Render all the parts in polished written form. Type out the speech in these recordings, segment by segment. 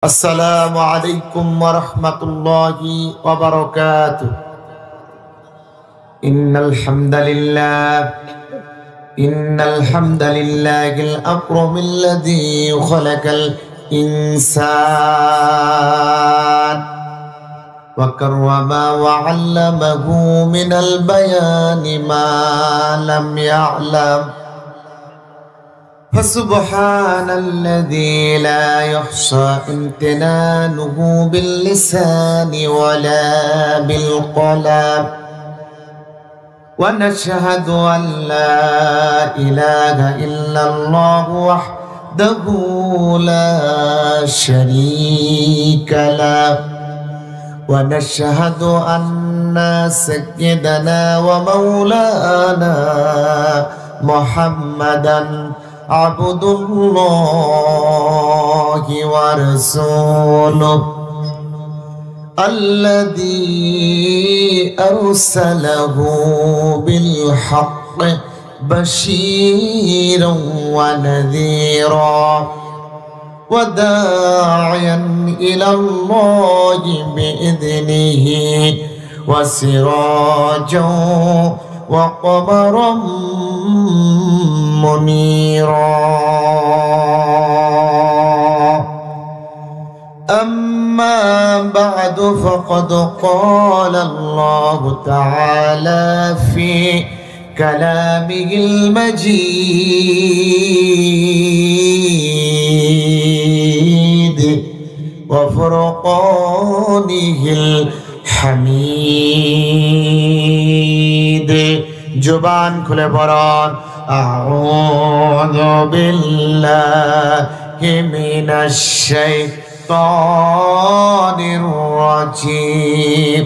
السلام عليكم ورحمة الله وبركاته. إن الحمد لله الأكرم الذي خلق الإنسان وكرم وعلمه من البيان ما لم يعلم، فسبحان الذي لا يحصى امتنانه باللسان ولا بالقلم، ونشهد أن لا إله إلا الله وحده لا شريك له، ونشهد أن سيدنا ومولانا محمدا عبد الله ورسوله الذي أرسله بالحق بشيرا ونذيرا وداعيا إلى الله بإذنه وسراجا وقمرا منيرا. أما بعد فقد قال الله تعالى في كلامه المجيد وفرقانه الحميد. जुबान खुले पढ़न आऊज़ु बिल्लाहि मिनश शैतानिर रजीम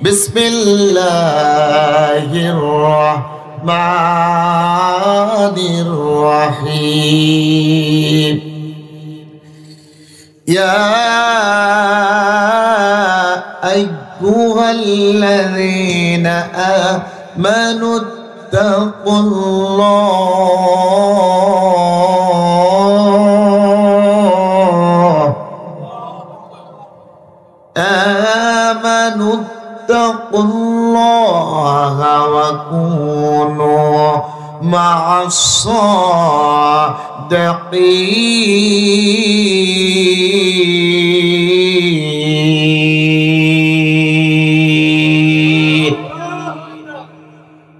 बिस्मिल्लाहिर रहमानिर रहीम। या अय्युहल्लज़ीना आमनू اتقوا الله آمنوا اتقوا الله وكونوا مع الصادقين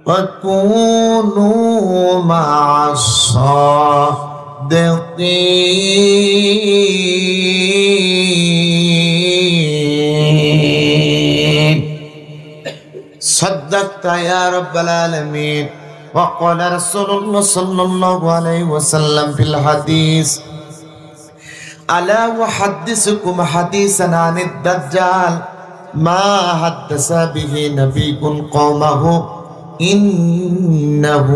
وكونوا مع الصادقين. صدقت يا رب العالمين. وقال رسول الله صلى الله عليه وسلم في الحديث ألا أحدثكم حديثا عن الدجال ما حدث به نبي قومه إنه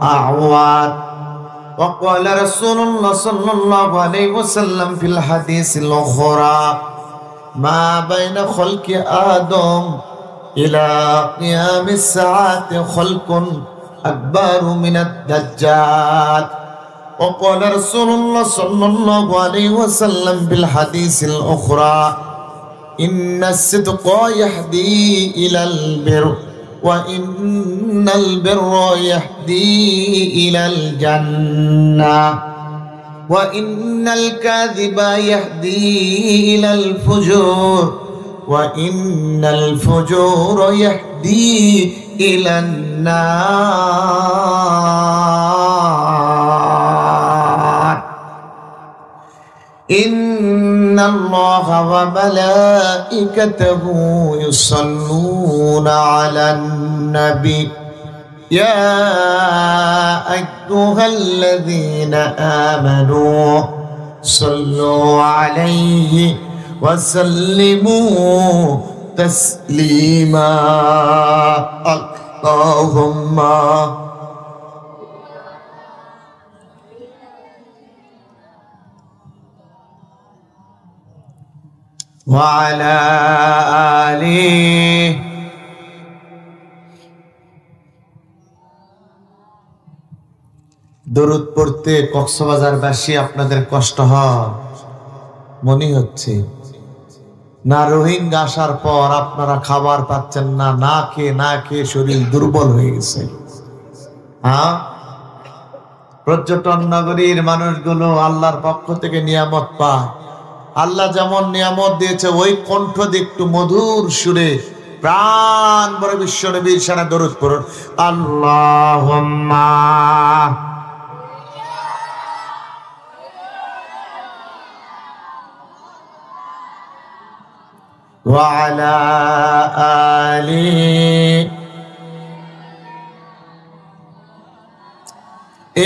أعوار. وقال رسول الله صلى الله عليه وسلم في الحديث الأخرى ما بين خلق آدم إلى قيام الساعة خلق أكبر من الدجال. وقال رسول الله صلى الله عليه وسلم في الحديث الأخرى إن الصدق يهدي إلى البر وإن البر يهدي إلى الجنة وإن الكاذب يهدي إلى الفجور وإن الفجور يهدي إلى النار. إن الله وملائكته يصلون على النبي يا أيها الذين آمنوا صلوا عليه وسلموا تسليما. اللهم وعلى آله দরুদ পড়তে কক্সবাজারবাসী আপনাদের কষ্ট হয়, মনে হচ্ছে না রোহিঙ্গা আসার পর আপনারা খাবার পাচ্ছেন না, না খেয়ে শরীর দুর্বল হয়ে গেছে। হ্যাঁ, পর্যটন নগরীর মানুষগুলো আল্লাহর পক্ষ থেকে নিয়ামত পায়। আল্লাহ যেমন নিয়ামত দিয়েছে ওই কণ্ঠ দিয়ে একটু মধুর সুরে প্রাণ ভরে বিশ্ব নবীর শানে দরুদ পড়ুন। আল্লাহুম্মা ওয়া আলা আলি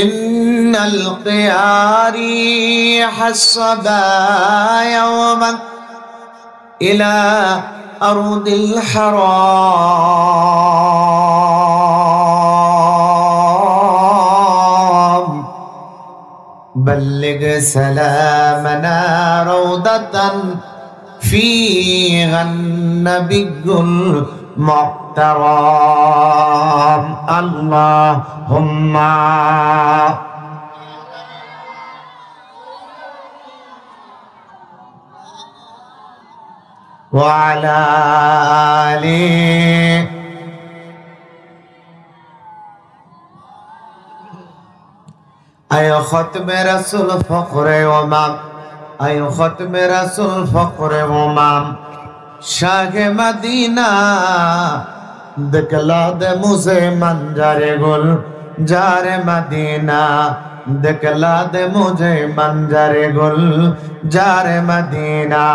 ইন্নাল কিয়ারি হাসাবা ইয়াওমান ইলা আরদিল হারাম বাল্লিগ সালামানা রাউদাতান ফীহান নাবিয়্যুল মুহতারাম। আল্লাহুম্মা ওয়া আলা আলি আয় খতমে রাসূল ফখরে ওমাম, আয় খতমে রাসূল ফখরে ওমাম, শাহে মদিনা দিখলা দে মুঝে मंजरे गुल जारे मदीना, दिखला दे मुझे मंजरे गुल जारे मदीना।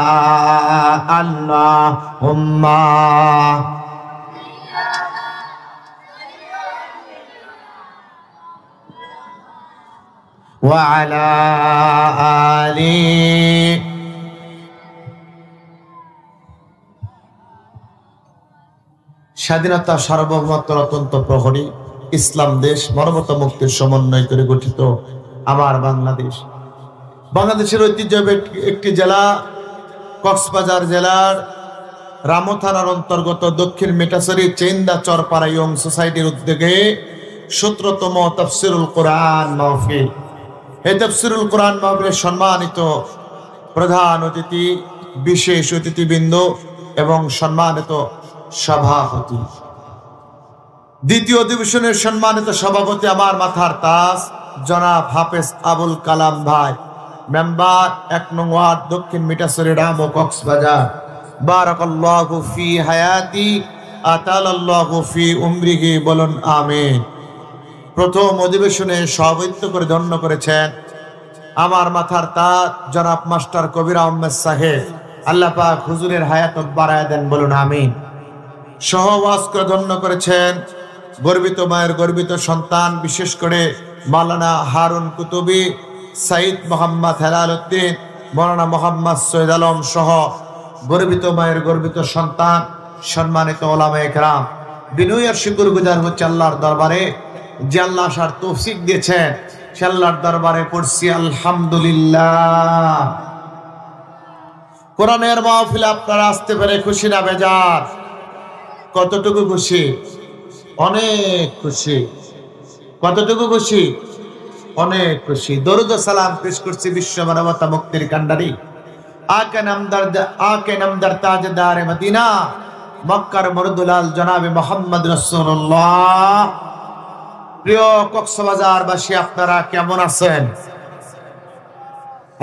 अल्लाहुम्मा व अला आली স্বাধীনতা সার্বভৌমত্ব অত্যন্ত প্রহরী ইসলাম দেশ মানবতা মুক্তির সমন্বয় করে গঠিত আমার বাংলাদেশ। বাংলাদেশের ঐতিহ্যবাহী একটি জেলা কক্সবাজার জেলার রামু থানার অন্তর্গত দক্ষিণ মেটাছড়ি চেন্দা চরপাড়া ইয়ং সোসাইটির উদ্যোগে 17তম তাফসীরুল কোরআন মাহফিল। এই তাফসীরুল কোরআন মাহফিলের সম্মানিত প্রধান অতিথি, বিশেষ অতিথিবৃন্দ এবং সম্মানিত সভাপতি, দ্বিতীয় অধিবেশনের সম্মানিত সভাপতি আমার মাথার তাজ জনাব হাফেজ আবুল কালাম ভাই, মেম্বার 1 নং ওয়ার্ড দক্ষিণ মিঠাছড়ি রামু কক্সবাজার। বারাকাল্লাহু ফি হায়াতি আতালাল্লাহু ফি উমরিহি, বলুন আমিন। প্রথম অধিবেশনে সভাপতিত্ব করে ধন্য করেছেন আমার মাথার তাজ জনাব মাস্টার কবির আহমেদ সাহেব, আল্লাহ পাক হুজুরের হায়াত বাড়ায় দেন, বলুন আমিন। সহবাস করে ধন্য করেছেন গর্বিত মায়ের গর্বিত সন্তান, বিশেষ করে মাওলানা হারুন কুতুবী, সাইদ মোহাম্মদ হেলাল উদ্দিন, মৌলানা মোহাম্মদ সৈয়দ আলম সহ গর্বিত মায়ের গর্বিত সন্তান, সম্মানিত ওলামায়ে কেরাম। বিনয় আর শুকর গুজার হচ্ছে আল্লাহর দরবারে যে আল্লাহ আসার তৌফিক দিয়েছেন, সে আল্লাহর দরবারে পড়ছি আলহামদুলিল্লাহ। কোরআনের মাহফিলে আপনারা আসতে পেরে খুশি না বেজার? কতটুকু খুশি? অনেক খুশি। কতটুকু খুশি? অনেক খুশি। দরুদ ও সালাম পেশ করছি বিশ্ব মানবতা মুক্তির কান্ডারি আকে নামদার তাজদার মদিনা মক্কার মরদুলাল জনাবে মুহাম্মদ রাসূলুল্লাহ। প্রিয় কক্সবাজারবাসী, আপনারা কেমন আছেন?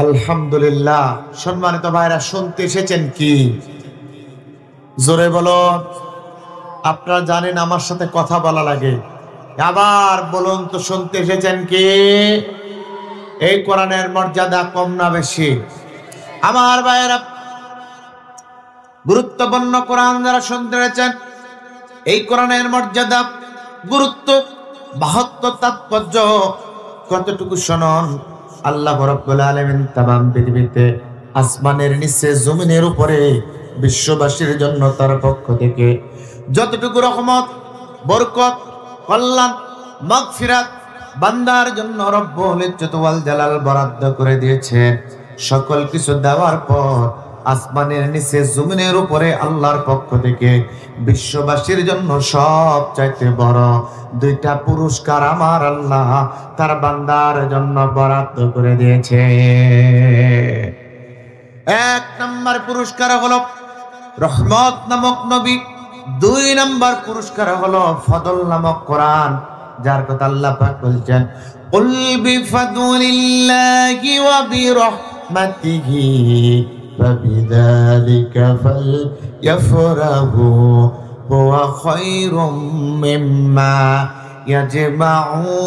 আলহামদুলিল্লাহ। সম্মানিত ভাইরা, শুনতে এসেছেন কি? জোরে বলো। আপনারা জানেন আমার সাথে কথা বলা লাগে, আবার বলুন তো, শুনতে এসেছেন কি? এই কোরআনের মর্যাদা কম না বেশি? আমার ভাইরা, গুরুত্বপূর্ণ কোরআন যারা শুনতে এসেছেন, এই কোরআনের মর্যাদা, গুরুত্ব, মাহাত্ম্য, তাৎপর্য কতটুকু শুনুন। আল্লাহ রাব্বুল আলামিন তামাম পৃথিবীতে আসমানের নিচে জমিনের উপরে বিশ্ববাসীর জন্য তার পক্ষ থেকে যতটুকু রহমত, বরকত, কল্যাণ, মাগফিরাত বান্দার জন্য রব্বুল ইজ্জত ওয়াল জালাল বরাদ্দ করে দিয়েছেন, সকল কিছু দেওয়ার পর আসমানের নিচে জমিনের উপরে আল্লাহর পক্ষ থেকে বিশ্ববাসীর জন্য সব চাইতে বড় 2টা পুরস্কার আমার আল্লাহ তার বান্দার জন্য বরাদ্দ করে দিয়েছে। এক নম্বর পুরস্কার হলো রহমত নামক নবী, দুই নম্বর পুরস্কার হলো ফদল নামক কোরআন, যার কথা আল্লাহ পাক বলছেন কুল বিফাদলিল্লাহি ওয়া বিরহমাতিহি ফাবিযালিকা ফালইফরাহু হুয়া খায়রুম মিম্মা ইয়াজমাউন।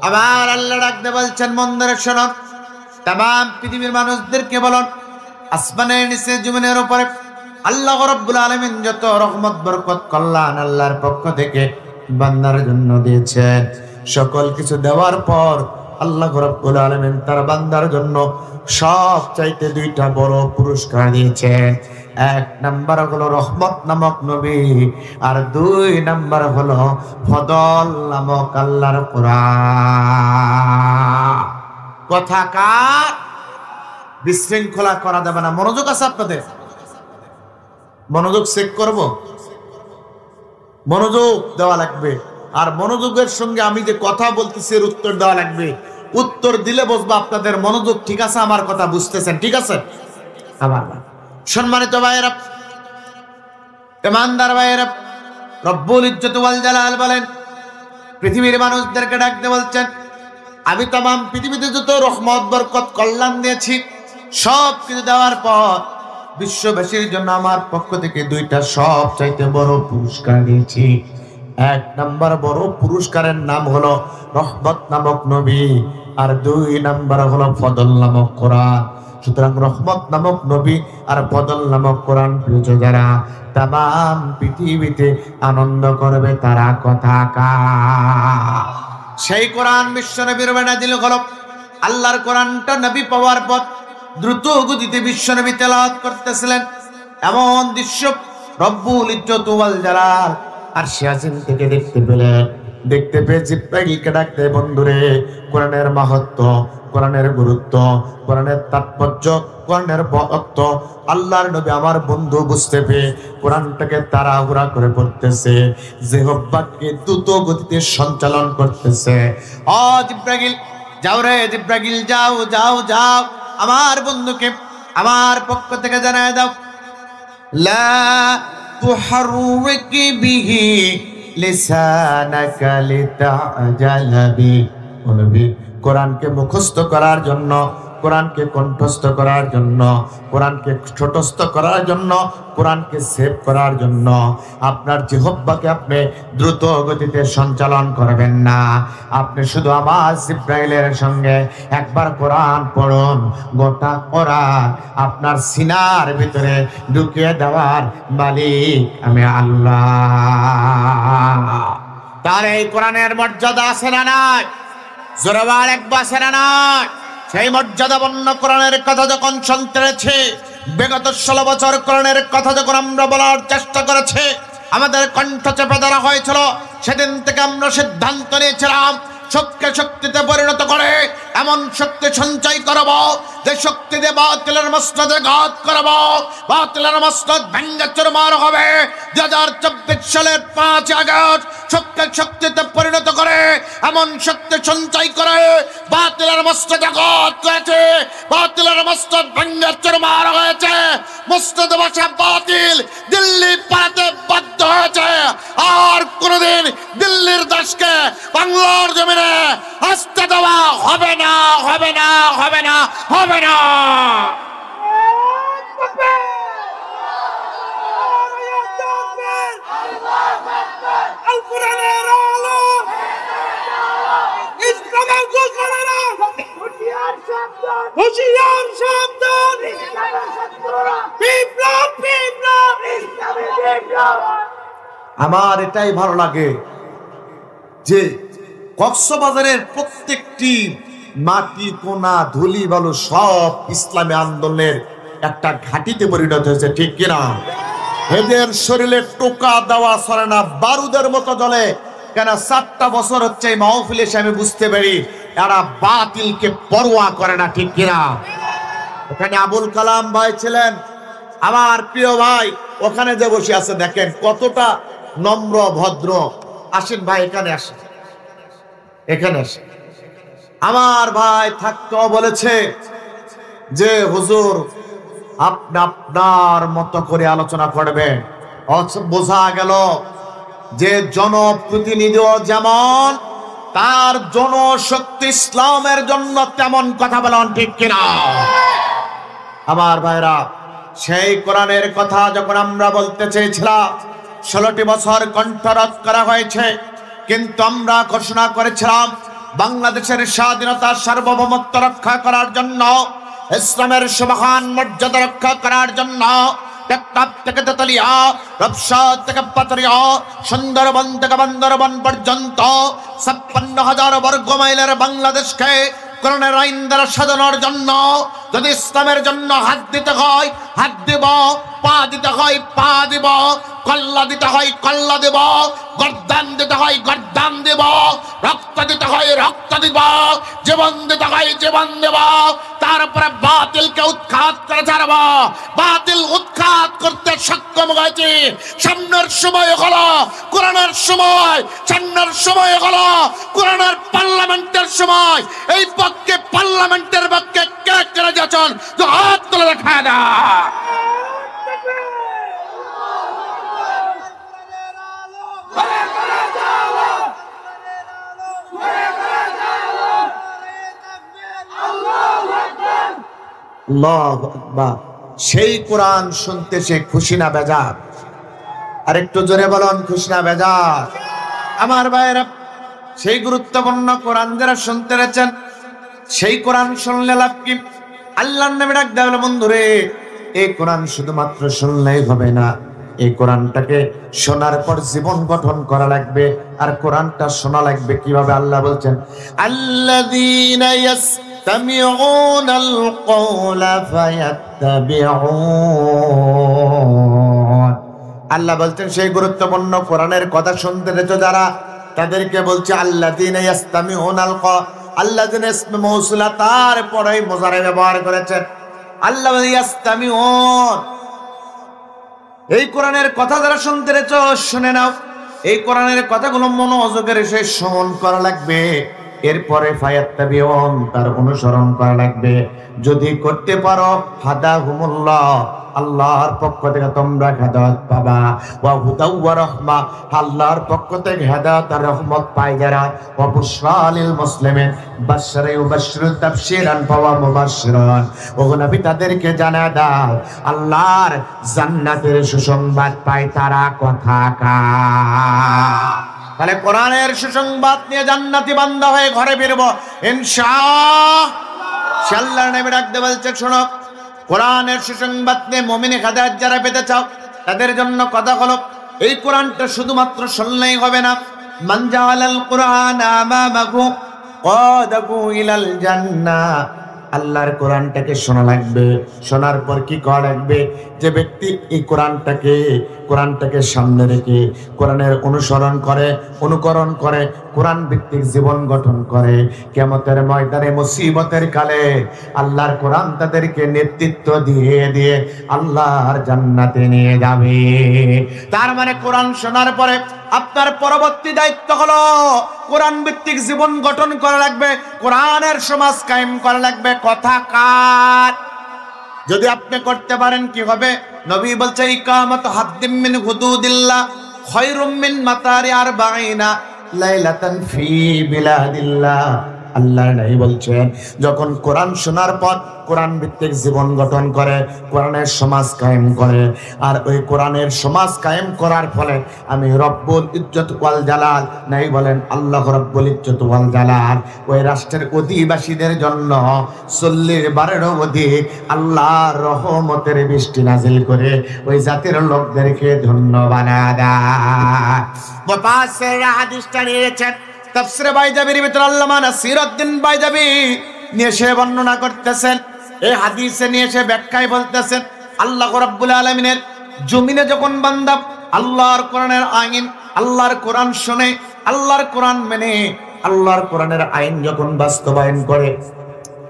আবার আল্লাহ ডাকতে বলছেন মন ধরে শোনো, তাম পৃথিবীর মানুষদেরকে বলুন আসমানের নিচে জমিনের উপরে আল্লাহ রাব্বুল আলামিন যত রহমত বরকত কল্যাণ আল্লাহর পক্ষ থেকে বান্দার জন্য দিয়েছেন, সকল কিছু দেওয়ার পর আল্লাহ রাব্বুল আলামিন তার বান্দার জন্য সব চাইতে দুইটা বড় পুরস্কার দিয়েছেন। এক নাম্বার হলো রহমত নামক নবী, আর দুই নাম্বার হলো ফদল নামক আল্লাহর কোরআন। কথা কার? বিশৃঙ্খলা করা যাবে না। মনোযোগ আছে আপনাদের? মনোযোগ চেক করব, মনোযোগ দেওয়া লাগবে। আর মনোযোগের সঙ্গে আমি যে কথা বলতেছি এর উত্তর দেওয়া লাগবে। উত্তর দিলে বুঝবো আপনাদের মনোযোগ ঠিক আছে, আমার কথা বুঝতেছেন, ঠিক আছে? আমার সম্মানিত ভাইয়েরা, ইমানদার ভাইয়েরা, রব্বুল ইজ্জত ওয়াল জালাল বলেন পৃথিবীর মানুষদেরকে ডাকতে বলছেন আমি तमाम পৃথিবীতে যত রহমত বরকত কল্যাণ দিয়েছি, সব কিছু দেওয়ার পর বিশ্ববাসীর জন্য আমার পক্ষ থেকে দুইটা সব চাইতে বড় পুরস্কার দিয়েছি। এক নাম্বার বড় পুরস্কারের নাম হলো রহমত নামক নবী, আর দুই নাম্বার হলো ফদল নামক কোরআন। সুতরাং রহমত নামক নবী আর ফদল নামক কোরআন পেয়েছে যারা, तमाम পৃথিবীতে আনন্দ করবে তারা। কথা কার? সেই কোরআন বিশ্ব নবীর নাযিল হলো। আল্লাহর কোরআনটা নবী পাওয়ার পর দ্রুত গতিতে বিশ্ব নবী তেলাওয়াত করতেছিলেন। এমন দৃশ্য রব্বুল ইজ্জত ওয়াল জালাল আরশে আজিম থেকে দেখতে পেলেন। দেখতে পেয়ে জিব্রাইলকে ডাকতে, বন্ধুরে কোরআনের মাহাত্ম্য, কোরআনের গুরুত্ব, কোরআনের তাৎপর্য, কোরআনের বহত্ব আল্লাহর নবী আমার বন্ধু বুঝতে পেয়ে কোরআনটাকে তাড়াহুড়া করে পড়তেছে, জিহ্বাকে দ্রুত গতিতে সঞ্চালন করতেছে। ও জিব্রাইল যাও রে, জিব্রাইল যাও যাও যাও, আমার বন্ধুকে আমার পক্ষ থেকে জানায় দাও লা তুহাররিক বিহি লিসানাকা লিতাজালা বি। নবী কোরআনকে মুখস্থ করার জন্য, কোরআনকে কণ্ঠস্থ করার জন্য, কোরআনকে ছোটস্থ করার জন্য, কোরআনকে সেভ করার জন্য আপনার জিহ্বাকে আপনি দ্রুত গতিতে সঞ্চালন করবেন না। আপনি শুধু আমার জিব্রাইলের সঙ্গে একবার কোরআন পড়ুন, গোটা কোরআন আপনার সিনার ভিতরে ঢুকিয়ে দেওয়ার মালিক আমি আল্লাহ। তার এই কোরআনের মর্যাদা আছে না নাই? জোরাবার একবার আছে না নাই? সেই মর্যাদাপূর্ণ কোরআনের কথা যখন শুনতেছি, বিগত 16 বছর কোরআনের কথা যখন আমরা বলার চেষ্টা করেছি, আমাদের কণ্ঠ চেপে ধরা হয়েছিল, সেদিন থেকে আমরা সিদ্ধান্ত নিয়েছিলাম শক্তি শক্তিতে পরিণত করে এমন শক্তি সঞ্চয় করব যে শক্তি দিয়ে বাতিলের মসনদে ঘাত করব, বাতিলের মসনদ ভেঙ্গে চুরমার হবে। 2024 সালের 5 আগস্ট শক্তিতে পরিণত করে এমন শক্তি সঞ্চয় করে বাতিলের মসনদে ঘাত করেছে, বাতিলের মসনদ ভেঙ্গে চুরমার হয়েছে। মসনদে বসে বাতিল দিল্লি পালাতে বাধ্য হয়েছে। আর কোনদিন দিল্লির দেশকে বাংলার জমিনে আসতে দেওয়া হবে না, হবে না, হবে না, হবে না। আমার এটাই ভালো লাগে যে কক্সবাজারের প্রত্যেকটি মাটি কোনা ধুলি বালু সব ইসলামী আন্দোলনের একটা ঘাঁটিতে পরিণত হয়েছে, ঠিক কিনা? এদের শরীরে টোকা দেওয়া সরে না, বারুদের মতো জ্বলে। কেন 4টা বছর হচ্ছে এই মাহফিলে এসে আমি বুঝতে পারি এরা বাতিলকে পরোয়া করে না, ঠিক কিনা? ওখানে আবুল কালাম ভাই ছিলেন, আমার প্রিয় ভাই, ওখানে যে বসে আছে দেখেন কতটা নম্র ভদ্র। আসেন ভাই, এখানে আসেন, এখানে আসেন। আমার ভাই থাকতেও বলেছে যে হুজুর আপনি আপনার মতো করে আলোচনা করবেন। বোঝা গেল যে জনপ্রতিনিধিও যেমন তার জনশক্তি ইসলামের জন্য তেমন কথা বলেন, ঠিক কিনা? আমার ভাইরা, সেই কোরআনের কথা যখন আমরা বলতে চেয়েছিলাম, 16টি বছর কণ্ঠরোধ করা হয়েছে, কিন্তু আমরা ঘোষণা করেছিলাম বাংলাদেশের স্বাধীনতা সার্বভৌমত্ব রক্ষা করার জন্য, ইসলামের সুবহান মর্যাদা রক্ষা করার জন্য টেকনাফ থেকে তেতুলিয়া, রূপসা থেকে পাথরিয়া, সুন্দরবন থেকে বান্দরবন পর্যন্ত 56,000 বর্গ মাইলের বাংলাদেশকে কোরআনের আইন দ্বারা সাজানোর জন্য যদি ইসলামের জন্য হাত দিতে হয় হাত দেব, পা দিতে হয় পা দেব, কল্লা দিতে হয় কল্লা দেব, গর্দান দিতে হয় গর্দান দেব, রক্ত দিতে হয় রক্ত দিব, জীবন দিতে হয় জীবন দেব। তারপরে বাতিলকে উৎখাত করে ছাড়ব। বাতিল উৎখাত করতে সক্ষম হয়েছে। সামনের সময় হলো কোরআনের সময়, সামনের সময় হলো কোরআনের পার্লামেন্টের সময়। এই পক্ষে পার্লামেন্টের পক্ষে কে কে যাচ্ছেন তো হাত তুলে দেখা না। সেই কোরআন শুনতে সে খুশি না বেজার? আর একটু জোরে বলুন, খুশি না বেজার? আমার ভাইয়েরা, সেই গুরুত্বপূর্ণ কোরআন যারা শুনতে রয়েছেন, সেই কোরআন শুনলে লাভ কি? আল্লাহর নামে ডাক দেওয়া বন্ধুরে, এই কোরআন শুধুমাত্র শুনলেই হবে না, এই কোরআনটাকে শোনার পর জীবন গঠন করা লাগবে। আর কোরআনটা শোনা লাগবে কিভাবে? আল্লাহ বলছেন, আল্লাযীনা ইয়াসতামিউনাল কওলা ফায়াত্তাবিউন। আল্লাহ বলছেন সেই গুরুত্বপূর্ণ কোরআনের কথা শুনতে রয়েছে যারা, তাদেরকে বলছে আল্লাযীনা ইয়াসতামিউনাল কওলা। আল্লাযীনা ইসমে মৌসুলা, তারপরে মুজারে ব্যবহার করেছেন। আল্লাহ ইয়াসতামিউন, এই কোরআনের কথা যারা শুনতে রয়েছে শুনে নাও। এই কোরআনের কথাগুলো মনোযোগের সে শ্রবণ করা লাগবে। এরপরে ফায়াত্তাবিউন, তার অনুসরণ করা লাগবে। যদি করতে পারো হাদাহুমুল্লাহ, আল্লাহর পক্ষ থেকে তোমরা হেদায়েত পাবা। ওয়া হুদা ওয়া রাহমা, আল্লাহর পক্ষ থেকে হেদায়েত আর রহমত পায় যারা। ওয়া বুশরা লিল মুসলিমিন, বাশশারা ইউবাশশিরু তাবশীরান ফাওয়া মুবাশশিরান। ও নবী, তাদেরকে জানা দাও আল্লাহর জান্নাতের সুসংবাদ পায় তারা। কথা কা তাহলে কোরআনের সুসংবাদ নিয়ে জান্নাতি বান্দা হয়ে ঘরে ফিরবো ইনশাআল্লাহ। আল্লাহর নবী ডাকতে বলছে, শোনো, কোরআনের সুসংবাদ নিয়ে মুমিনে হেদায়েত যারা পেতে চাও তাদের জন্য কথা হলো, এই কোরআনটা শুধুমাত্র শুনলেই হবে না। মান জাআলাল কুরআনা আমামাহু ক্বাদাহু ইলাল জান্নাহ। আল্লাহর কোরআনটাকে শোনা লাগবে। শোনার পর কি করা লাগবে? যে ব্যক্তি এই কোরআনটাকে সামনে রেখে কোরআনের অনুসরণ করে, অনুকরণ করে, কোরআন ভিত্তিক জীবন গঠন করে, কিয়ামতের ময়দানে মুসিবতের কালে আল্লাহর কোরআন তাদেরকে নেতৃত্ব দিয়ে দিয়ে আল্লাহর জান্নাতে নিয়ে যাবে। তার মানে কোরআন শোনার পরে আপনার পরবর্তী দায়িত্ব হলো কোরআন ভিত্তিক জীবন গঠন করা লাগবে, কোরআনের সমাজ কায়েম করা লাগবে। কথা কার? যদি আপনি করতে পারেন কি হবে? নবী বলছে, ইকামাতু হাদ্দিম মিন হুদুদিল্লাহ খায়রুম মিন মাতারি 40 লাইলাতান ফি বিলাদিল্লাহ। আল্লাহর নবী বলছেন, যখন কোরআন শোনার পর কোরআন ভিত্তিক জীবন গঠন করে, কোরআনের সমাজ কায়েম করে, আর ওই কোরআনের সমাজ কায়েম করার ফলে আমি রব্বুল ইজ্জত ওয়াল জালাল, নাই বলেন আল্লাহ রব্বুল ইজ্জত ওয়াল জালাল, ওই রাষ্ট্রের অধিবাসীদের জন্য 40 বারেরও অধিক আল্লাহর রহমতের বৃষ্টি নাজিল করে ওই জাতির লোকদেরকে ধন্য বানায় দেয়। মুফাসসির হাদিসটা নিয়েছেন তাফসীরে বাইজাবির ভিতরে আল্লামা নাসিরউদ্দিন বাইজাবি নিয়ে সে বর্ণনা করতেছেন। এই হাদিসে নিয়ে সে ব্যাখ্যায় বলতেছেন, আল্লাহ রাব্বুল আলামিনের জমিনে যখন বান্দা আল্লাহর কোরআনের আইন, আল্লাহর কোরআন শুনে, আল্লাহর কোরআন মেনে, আল্লাহর কোরআনের আইন যখন বাস্তবায়ন করে,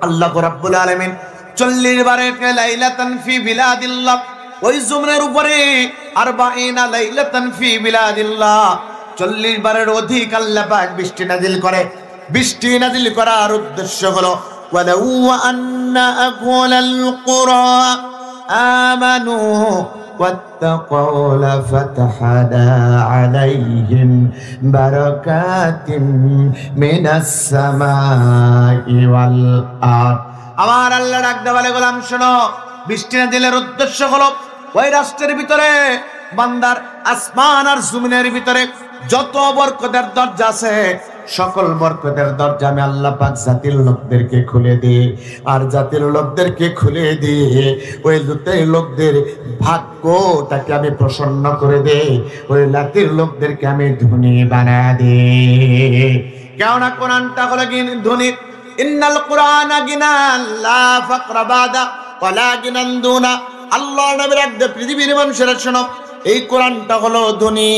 আল্লাহ রাব্বুল আলামিন 40 বারের লাইলাতান ফি বিলাদিল্লাহ, ওই জমিনের উপরে 40 লাইলাতান ফি বিলাদিল্লাহ, 40 বারের অধিক আল্লাহ পাক বৃষ্টি নাজিল করে। বৃষ্টি নাজিল করার উদ্দেশ্য হলো ওয়ালাউ আন্না আহলাল কুরা আমানু ওয়াত্তাকাউ লাফাতাহনা আলাইহিম বারাকাতিন মিনাস সামাই ওয়াল আরদ। আমার আল্লাহ ডাক দেয়া বলে, গোলাম শোনো, বৃষ্টি নাজিলের উদ্দেশ্য হলো ওই রাষ্ট্রের ভিতরে বান্দার আসমান আর জমিনের ভিতরে যত বরকতের দরজা আছে সকল বরকতের দরজা আমি আল্লাহ পাক জাতির লোকদেরকে খুলে দিই, আর জাতির লোকদেরকে খুলে দিয়ে ওই জাতির লোকদের ভাগ্যটাকে আমি প্রসন্ন করে দেই, ওই জাতির লোকদেরকে আমি ধনী বানায় দিই। কেননা কোরআনটা হলো ধনী। ইন্নাল কুরআনা গিনান লা ফাকরা বাদা ওয়ালা গিনান দুনা। আল্লাহ নবীর একদম পৃথিবীর মানুষেরা শোনো, এই কোরআনটা হলো ধনী।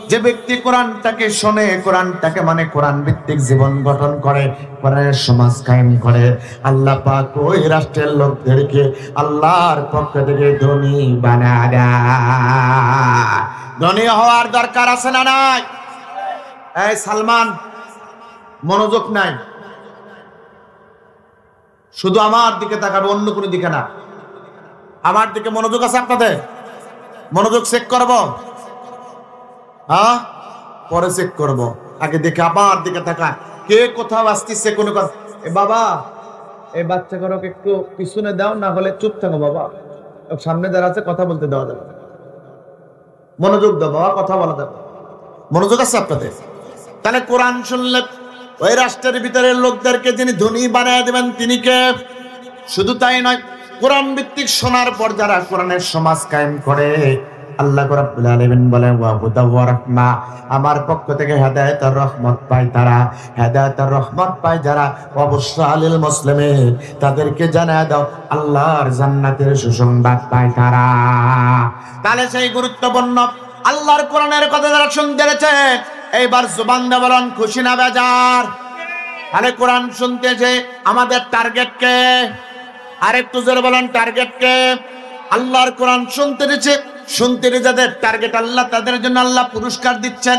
যে ব্যক্তি কোরআনটাকে শোনে, কোরআনটাকে মানে কোরআন ভিত্তিক জীবন গঠন করে, কোরআনের সমাজ কায়েম করে, আল্লাহ পাক ওই রাষ্ট্রের লোকদেরকে আল্লাহর পক্ষ থেকে ধনী বানায় দেয়। ধনী হওয়ার দরকার আছে না নাই? এই সালমান, মনোযোগ নাই, শুধু আমার দিকে তাকাবে, অন্য কোনো দিকে না। আমার দিকে মনোযোগ আছে আপনাদের? মনোযোগ চেক করব, হ্যাঁ পরে চেক করব, আগে দেখে আমার দিকে তাকা। কে কোথাও আসতেছে কোনো কথা? এ বাবা, এই বাচ্চা গুলোকে একটু পিছনে দাও, না হলে চুপ থাকো বাবা, সামনে যারা আছে কথা বলতে দেওয়া যাবে। মনোযোগ দাও বাবা, কথা বলা যাবে। মনোযোগ আছে আপনাদের? তাহলে কোরআন শুনলে ওই রাষ্ট্রের ভিতরে লোকদেরকে যিনি ধনী বানায় দেবেন তিনি কে? শুধু তাই নয়, কোরআন ভিত্তিক শোনার পর যারা কোরআনের সমাজ কায়েম করে, আল্লাহ রাব্বুল আলামিন বলেন ওয়া হুদা ওয়া রাহমা, আমার পক্ষ থেকে হেদায়েত আর রহমত পায় তারা। হেদায়েত আর রহমত পায় যারা, অবশ্যই আলিল মুসলিমিন, তাদেরকে জানায় দাও আল্লাহর জান্নাতের সুসংবাদ পায় তারা। তাহলে সেই গুরুত্বপূর্ণ আল্লাহর কোরআনের কথা যারা শুনতে গেছে, এইবার জবান দিয়ে বলেন খুশি না বেজার? তাহলে কোরআন শুনতে যে আমাদের টার্গেট কে? আরেকটু জোরে বলেন টার্গেট কে? আল্লাহর কোরআন শুনতে যাদের টার্গেট আল্লাহ, তাদের জন্য আল্লাহ পুরস্কার দিচ্ছেন।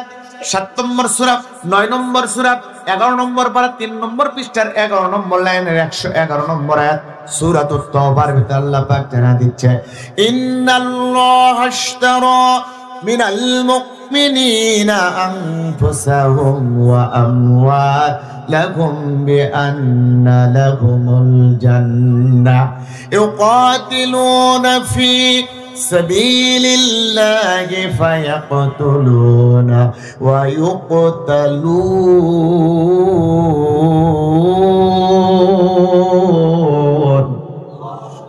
7 নম্বর সূরা 9 নম্বর সূরা 11 নম্বর পারা 3 নম্বর পৃষ্ঠার 11 নম্বর লাইনের 111 নম্বর আয়াত সূরাতুত তাওবার ভিতরে আল্লাহ পাক জানা দিচ্ছে, ইন্নাল্লাহা আশতারা মিনাল মুমিনিনা আনফুসাহুম ওয়া আমওয়ালাহুম বিআন্না লাহুমুল জান্নাহ ইউকাতিলুনা ফি সাবিলিল্লাহি ফায়াকতুলুনা ওয়া ইউকতালুন।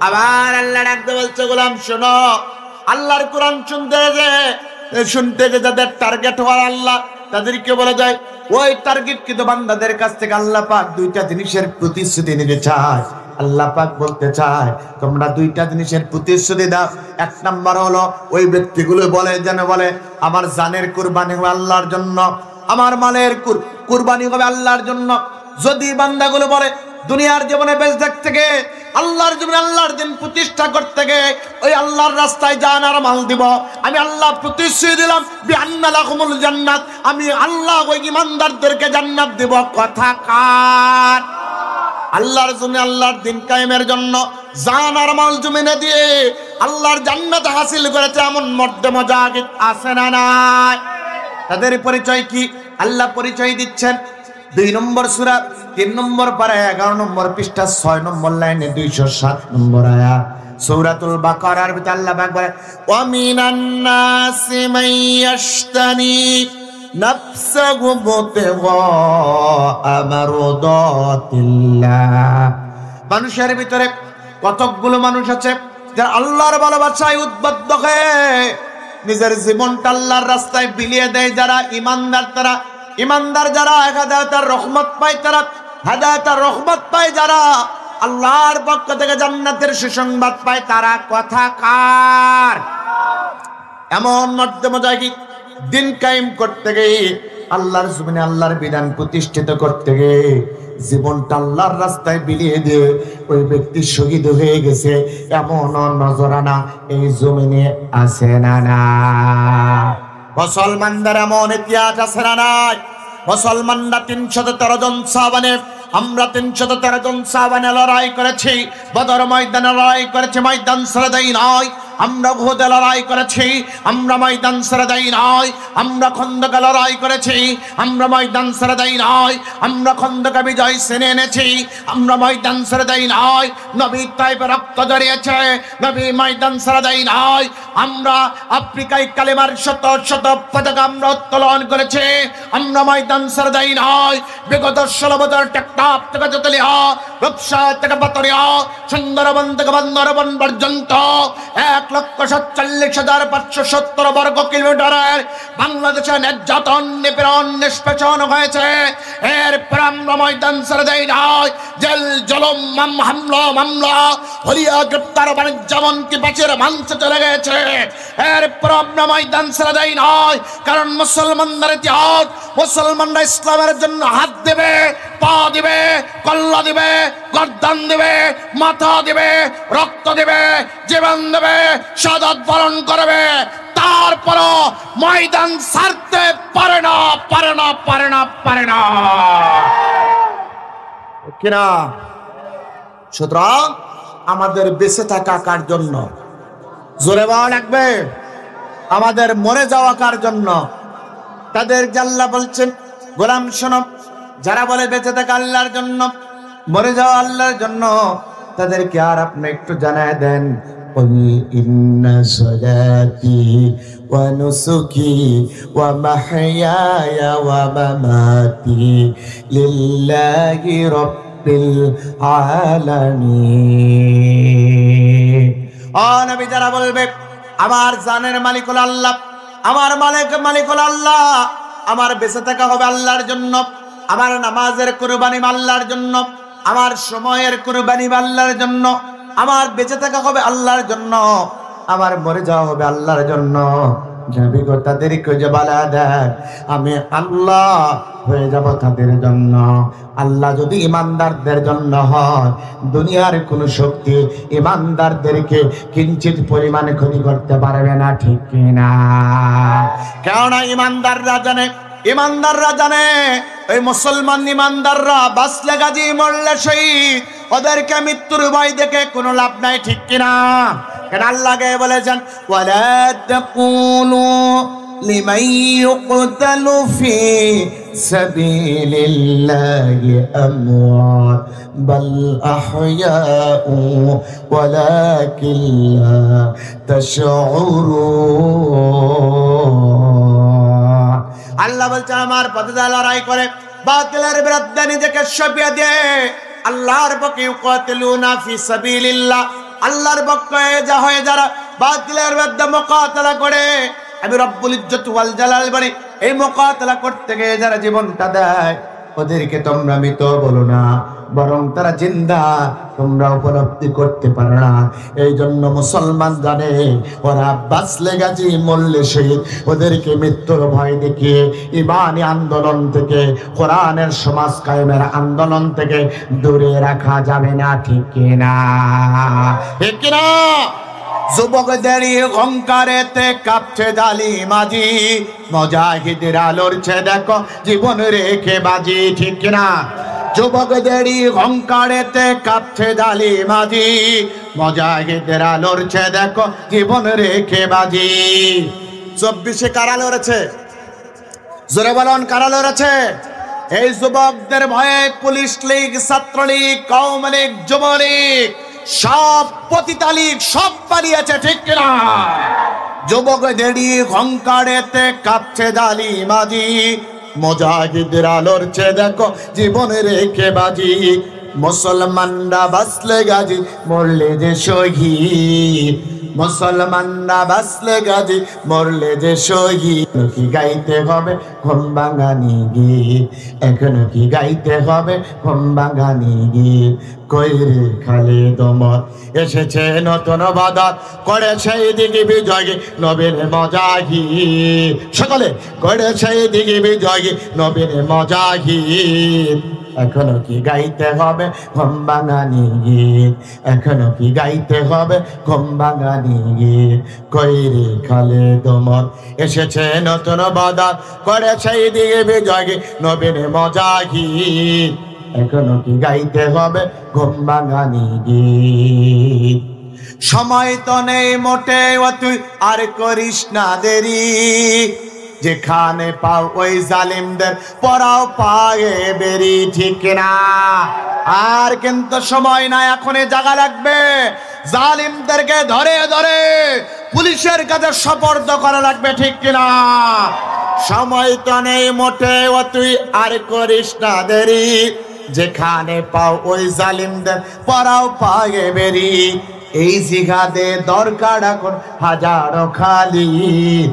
আবার আল্লাহ ডাকতে বলছে, গোলাম শোনো, আল্লাহর কোরআন শুনতে যে যাদের টার্গেট হওয়ার আল্লাহ, তাদেরকে বলা যায় ওই টার্গেট কিন্তু বান্দাদের কাছ থেকে আল্লাহ পাক দুইটা জিনিসের প্রতিশ্রুতি নিতে চায়। আল্লাহ পাক বলতে চায় তোমরা দুইটা জিনিসের প্রতিশ্রুতি দাও। 1 নাম্বার হলো ওই ব্যক্তিগুলো বলে আমার জানের কুরবানি হবে আল্লাহর জন্য, আমার মালের কুরবানি হবে আল্লাহর জন্য। যদি বান্দাগুলো বলে দুনিয়ার জীবনে বেঁচে থাকতে গিয়ে আল্লাহর জীবনে আল্লাহর দিন প্রতিষ্ঠা করতে গিয়ে ওই আল্লাহর রাস্তায় জান আর মাল দিব, আমি আল্লাহ প্রতিশ্রুতি দিলাম বিআন্না লাহুমুল জান্নাত, আমি আল্লাহ ওই ঈমানদারদেরকে জান্নাত দেব। কথা কার? আল্লাহর জন্য, আল্লাহর দিন কায়েমের জন্য জান আর মাল জমিনে দিয়ে আল্লাহর জান্নাত হাসিল করেছে এমন মর্দে মুজাহিদ আছে না নাই? তাদের পরিচয় কি? আল্লাহ পরিচয় দিচ্ছেন 2 নম্বর সূরা 3 নম্বর পারা 11 নম্বর পৃষ্ঠা 6 নম্বর লাইনে 207 নম্বর আয়াত সূরাতুল বাকারার ভিতরে আল্লাহ পাক বলে, ওয়া মিনান নাসি মান ইয়াশতারি নাফসাহু বিতিগা মারদাতিল্লাহ। মানুষের ভিতরে কতকগুলো মানুষ আছে যারা আল্লাহর ভালোবাসায় উদ্বুদ্ধ হয়ে নিজের জীবনটা আল্লাহর রাস্তায় বিলিয়ে দেয়। যারা ইমানদার যারা হেদায়েতের রহমত পায়, তারা হেদায়েতের রহমত পায়, যারা আল্লাহর পক্ষ থেকে জান্নাতের সুসংবাদ পায়, তারা কথা কার? এমন মর্দে মুজাহিদ দিন কায়েম করতে গিয়ে, আল্লাহর জমিনে আল্লাহর বিধান প্রতিষ্ঠিত করতে গিয়ে জীবনটা আল্লাহর রাস্তায় বিলিয়ে দিয়ে ওই ব্যক্তি শহীদ হয়ে গেছে, এমন নজরানা এই জমিনে আছে না না? মুসলমানদের এমন ইতিহাস আছে না নাই? মুসলমানরা 313 জন সাহাবানে, আমরা 313 জন সাহাবানে লড়াই করেছি, বদর ময়দানে লড়াই করেছি, ময়দান ছেড়ে দেই নয়। আমরা উহুদে লড়াই করেছি, আমরা ময়দান ছেড়ে দেই নয়। আমরা খন্দকে লড়াই করেছি, আমরা ময়দান ছেড়ে দেই নয়। আমরা খন্দকে বিজয় ছিনিয়ে এনেছি, আমরা ময়দান ছেড়ে দেই নয়। নবী তাইফে রক্ত জড়িয়েছে, নবী ময়দান ছেড়ে দেই নয়। আমরা আফ্রিকায় কালেমার শত শত পতাকা আমরা উত্তোলন করেছি, আমরা ময়দান ছেড়ে দেই নয়। বিগত 16 বছর টেকনাফ থেকে তেতুলিয়া, রূপসা থেকে পাতুরিয়া, সুন্দরবন থেকে বান্দরবন পর্যন্ত 1,47,570 বর্গ কিলোমিটারের বাংলাদেশে নির্যাতন, নিপীড়ন, নিষ্পেষণ হয়েছে। এরপর আমরা ময়দান ছেড়ে দেই নয়। জেল জুলুম, মামলা, হলিয়া গ্রেপ্তার, বাণিজ্য এমনকি বাঁচিয়ে মাংস চলে গেছে। এরপর আমরা ময়দান ছেড়ে দেই নয়, কারণ মুসলমানদের ইতিহাস, মুসলমানরা ইসলামের জন্য হাত দেবে, পা দিবে, কল্লা দিবে, গর্দান দিবে, মাথা দিবে, রক্ত দিবে, জীবন দেবে, শাহাদাত বরণ করবে, তারপরও ময়দান ছাড়তে পারে না, পারে না, পারে না, পারে না, কিনা? সুতরাং আমাদের বেঁচে থাকা কার জন্য? জোরে বলা লাগবে। আমাদের মরে যাওয়া কার জন্য? তাদের আল্লাহ বলছেন, গোলাম শোনো, যারা বলে বেঁচে থাকা আল্লাহর জন্য, মরে যাওয়া আল্লাহর জন্য, তাদেরকে আর আপনি একটু জানায় দেন, قل إن صلاتي ونسكي ومحياي ومماتي لله رب العالمين। নবী যারা বলবে আমার জানের মালিক হলো আল্লাহ, আমার মালিক হলো আল্লাহ, আমার বেঁচে থাকা হবে আল্লাহর জন্য, আমার নামাজের কুরবানি আল্লাহর জন্য, আমার সময়ের কুরবানি আল্লাহর জন্য, আমার বেঁচে থাকা হবে আল্লাহর জন্য, আমার মরে যাওয়া হবে আল্লাহর জন্য। তাদেরকে যে বলা দেয় আমি আল্লাহ হয়ে যাব তাদের জন্য। আল্লাহ যদি ইমানদারদের জন্য হয়, দুনিয়ার কোন শক্তি ইমানদারদেরকে কিঞ্চিত পরিমাণে ক্ষতি করতে পারবে না, ঠিক কিনা? কেননা ইমানদাররা জানে ওই মুসলমান ইমানদাররা বাঁচলে গাজী, মরলে শহীদ, ওদেরকে মৃত্যুর ভয় দেখে কোনো লাভ নাই, ঠিক কিনা? কেন আল্লাহকে বলেছেন, ওয়ালা তাকুলু লিমান ইউকতালু ফি সাবিলিল্লাহি আমওয়াত বাল আহইয়াউ ওয়ালাকিন লা তাশউরুন। আল্লাহ বলছেন আমার পথে যারা লড়াই করে, বাতিলের বিরুদ্ধে নিজেকে সঁপিয়ে দিয়ে আল্লাহর পক্ষে, ইউকাতিলুনা ফি সাবিলিল্লাহ, আল্লাহর পক্ষে যা হয় যারা বাতিলের বিরুদ্ধে মুকাতালা করে, আমি রব্বুল ইজ্জত ওয়াল জালাল বলি, এই মুকাতালা করতে গিয়ে যারা জীবনটা দেয়, ওদেরকে তোমরা মৃত বলো না, বরং তারা জিন্দা, তোমরা উপলব্ধি করতে পারো না। এই জন্য মুসলমান জানে ওরা বাঁচলে গাজী, মরলে শহীদ, ওদেরকে মৃত্যুর ভয় দেখিয়ে ইমানি আন্দোলন থেকে, কোরআনের সমাজ কায়েমের আন্দোলন থেকে দূরে রাখা যাবে না, ঠিক কিনা? ঠিক কিনা? যুবকদের অহংকারেতে কাঁপছে জালি মাঝি, মুজাহিদেরা লড়ছে দেখো জীবন রেখে বাজি, ঠিক কিনা? যুবকদের অহংকারেতে কাঁপছে জালি মাঝি, মুজাহিদেরা লড়ছে দেখো জীবন রেখে বাজি। 24-এ কারা লড়েছে? জোরে বলুন, কারা লড়েছে? এই যুবকদের ভয়ে পুলিশ লীগ, ছাত্রলীগ, আওয়ামী লীগ, যুবলীগ, সব পতিতা লীগ সব পালিয়েছে, ঠিক কিনা? যুবকদেরই অহংকারেতে কাঁপছে জালি মাঝি, মুজাহিদরা লড়ছে দেখো জীবন রেখে বাজি। মুসলমানরা বাঁচলে গাজী, মরলে যে শহীদ, মুসলমানরা বাঁচলে গাজী, মরলে যে শহীদ। কি গাইতে হবে ঘুম ভাঙানি গীত, এখনো কি গাইতে হবে ঘুম ভাঙানি গীত। কইরে খালিদ ওমর এসেছে নতুন বাদত, করে সেই দিকে বিজয় নবীর মুজাহিদ, সকলে করে সেই দিকে বিজয় নবীর মুজাহিদ। এখনো কি গাইতে হবে ঘুম ভাঙানি গীত, এখনো কি গাইতে হবে ঘুম ভাঙানি গীত। কইরে খালেদ ওমর এসেছে নতুন বদল, করে সেই দিকে বিজয় নবীন মুজাহিদ, এখনো কি গাইতে হবে ঘুম ভাঙানি গীত। সময় তো নেই মোটে তুই আর করিস না দেরি, যেখানে পাও ওই জালিমদের পরাও পায়ে বেরি, ঠিক না? আর কিন্তু সময় নাই, এখনই জাগা লাগবে। জালিমদেরকে ধরে ধরে পুলিশের কাছে সোপর্দ করা লাগবে, ঠিক কিনা? সময় তো নেই মোটে তুই আর করিস না দেরি, যেখানে পাও ওই জালিমদের পরাও পায়ে বেরি। এই জিহাদে দরকার এখন হাজারো খালিদ,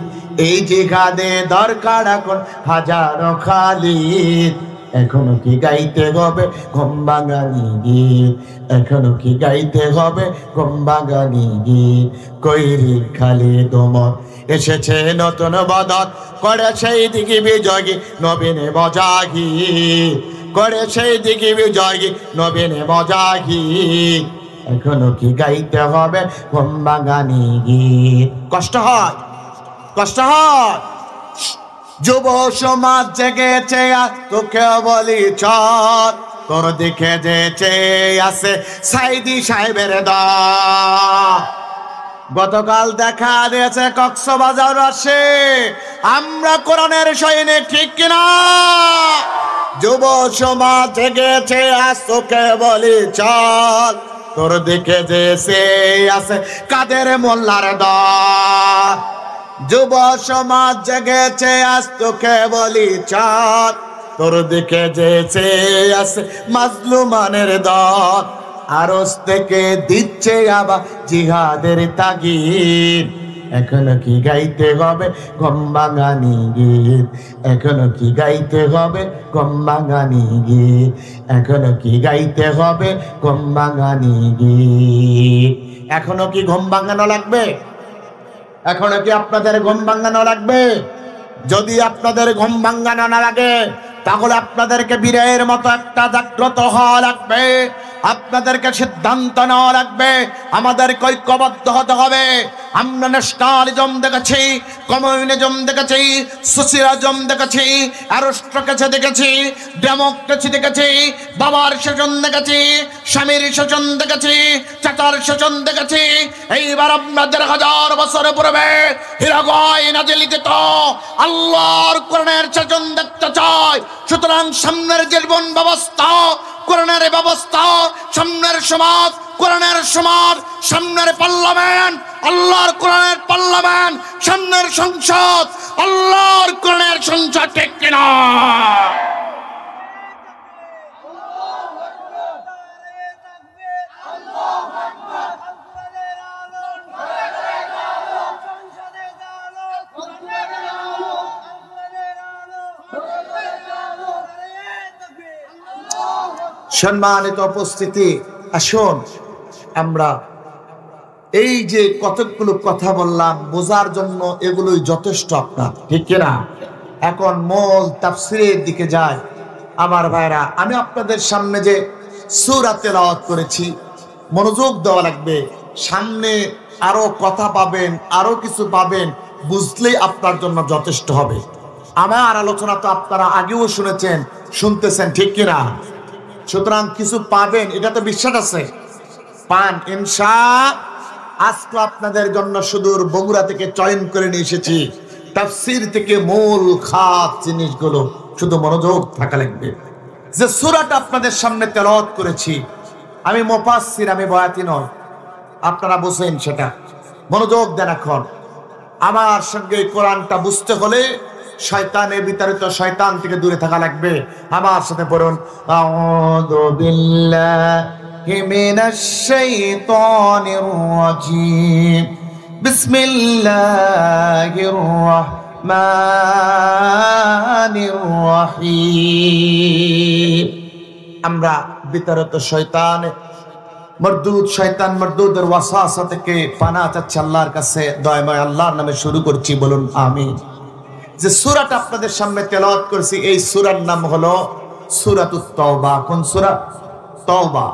এই জিহাদে দরকার এখন হাজারো খালিদ, এখনো কি গাইতে হবে ঘুম ভাঙানি গীত, এখনো কি গাইতে হবে ঘুম ভাঙানি গীত। কইরি খালিদ ওমর এসেছে নতুন বদল, করে সেই দিকে বিজয়ী নবীন মুজাহিদ, করে সেই দিকে বিজয়ী নবীন মুজাহিদ, এখনো কি গাইতে হবে ঘুম ভাঙানি গীত। কষ্ট হয়, কষ্ট হয়। যুব সমাজ জেগেছে তোকে বলি চল, তোর দিকে যেছে আছে সাইদি সাহেবের দল। গতকাল দেখা দিয়েছে কক্সবাজার আসে আমরা কোরআনের সৈনিক, ঠিক কিনা? যুব সমাজ জেগেছে আজ তোকে বলি চল, তোর দিকে যেছে আছে কাদের মোল্লার দল। যুব সমাজ জেগেছে আজ তোকে বলি চল, তোর দিকে যেছে আছে মাজলুমানের দল। আরশ থেকে দিচ্ছে আবার জিহাদের তাগিদ, এখনো কি গাইতে হবে ঘুম ভাঙানি গীত, এখনো কি গাইতে হবে ঘুম ভাঙানি গীত, এখনো কি গাইতে হবে ঘুম ভাঙানি গীত। এখনো কি ঘুম ভাঙানো লাগবে? এখনো কি আপনাদের ঘুম ভাঙানো লাগবে? যদি আপনাদের ঘুম ভাঙানো না লাগে তাহলে আপনাদেরকে বীরের মতো একটা জাগ্রত হওয়া লাগবে, আপনাদেরকে সিদ্ধান্ত নেওয়া লাগবে, আমাদেরকে ঐক্যবদ্ধ হতে হবে। আমরা ন্যাশনালিজম দেখেছি, কমিউনিজম দেখেছি, সোশিয়ালিজম দেখেছি, অ্যারিস্টোক্রেসি দেখেছি, ডেমোক্রেসি দেখেছি, বাবার শাসন দেখেছি, স্বামীর শাসন দেখেছি, চাচার শাসন দেখেছি। এইবার আপনাদের 1000 বছর পূর্বে হীরাগয় নাজিল লিখিত আল্লাহর কোরআনের শাসন দেখতে চাই। সুতরাং সামনের জীবন ব্যবস্থা কোরআনের ব্যবস্থা, সামনের সমাজ কোরআনের সমাজ, সামনের পার্লামেন্ট আল্লাহর কোরআনের পার্লামেন্ট, সামনের সংসদ আল্লাহর কোরআনের সংসদ, ঠিক কিনা? সম্মানিত উপস্থিতি, আসুন আমরা এই যে কতগুলো কথা বললাম বোঝার জন্য এগুলোই যথেষ্ট আপনার, ঠিক কিনা? এখন মূল তাফসীরের দিকে যায়। আমার ভাইরা, আমি আপনাদের সামনে যে সূরা তেলাওয়াত করেছি মনোযোগ দেওয়া লাগবে। সামনে আরো কথা পাবেন, আরো কিছু পাবেন, বুঝলেই আপনার জন্য যথেষ্ট হবে। আমার আলোচনা তো আপনারা আগেও শুনেছেন, শুনতেছেন, ঠিক কিনা? সুতরাং কিছু পাবেন, এটা তো বিশ্বাস আছে, পান ইনশাআল্লাহ। আজকে আপনাদের জন্য সুদূর বগুড়া থেকে চয়ন করে নিয়ে এসেছি তাফসীর থেকে মূল খাস জিনিসগুলো, শুধু মনোযোগ থাকা লাগবে। যে সূরাটা আপনাদের সামনে তেলাওয়াত করেছি, আমি মুফাসসির, আমি বয়াতি নয়, আপনারা বুঝেন সেটা, মনোযোগ দেন। এখন আমার সঙ্গে কোরআনটা বুঝতে হলে শয়তানের বিতাড়িত শয়তান থেকে দূরে থাকা লাগবে। আমার সাথে পড়ুন, আউযু বিল্লাহি মিনাশ শাইতানির রাজীম, বিসমিল্লাহির রাহমানির রাহিম। আমরা বিতাড়িত শয়তান মরদুদ, শয়তান মরদুদের ওয়াসওয়াসা থেকে পানাহ চাচ্ছি আল্লাহর কাছে। দয়াময় আল্লাহর নামে শুরু করছি, বলুন আমিন। যে সূরাটা আপনাদের সামনে তেলাওয়াত করছি এই সূরার নাম হলো সূরাতুত তাওবা। কোন সূরা? তাওবা।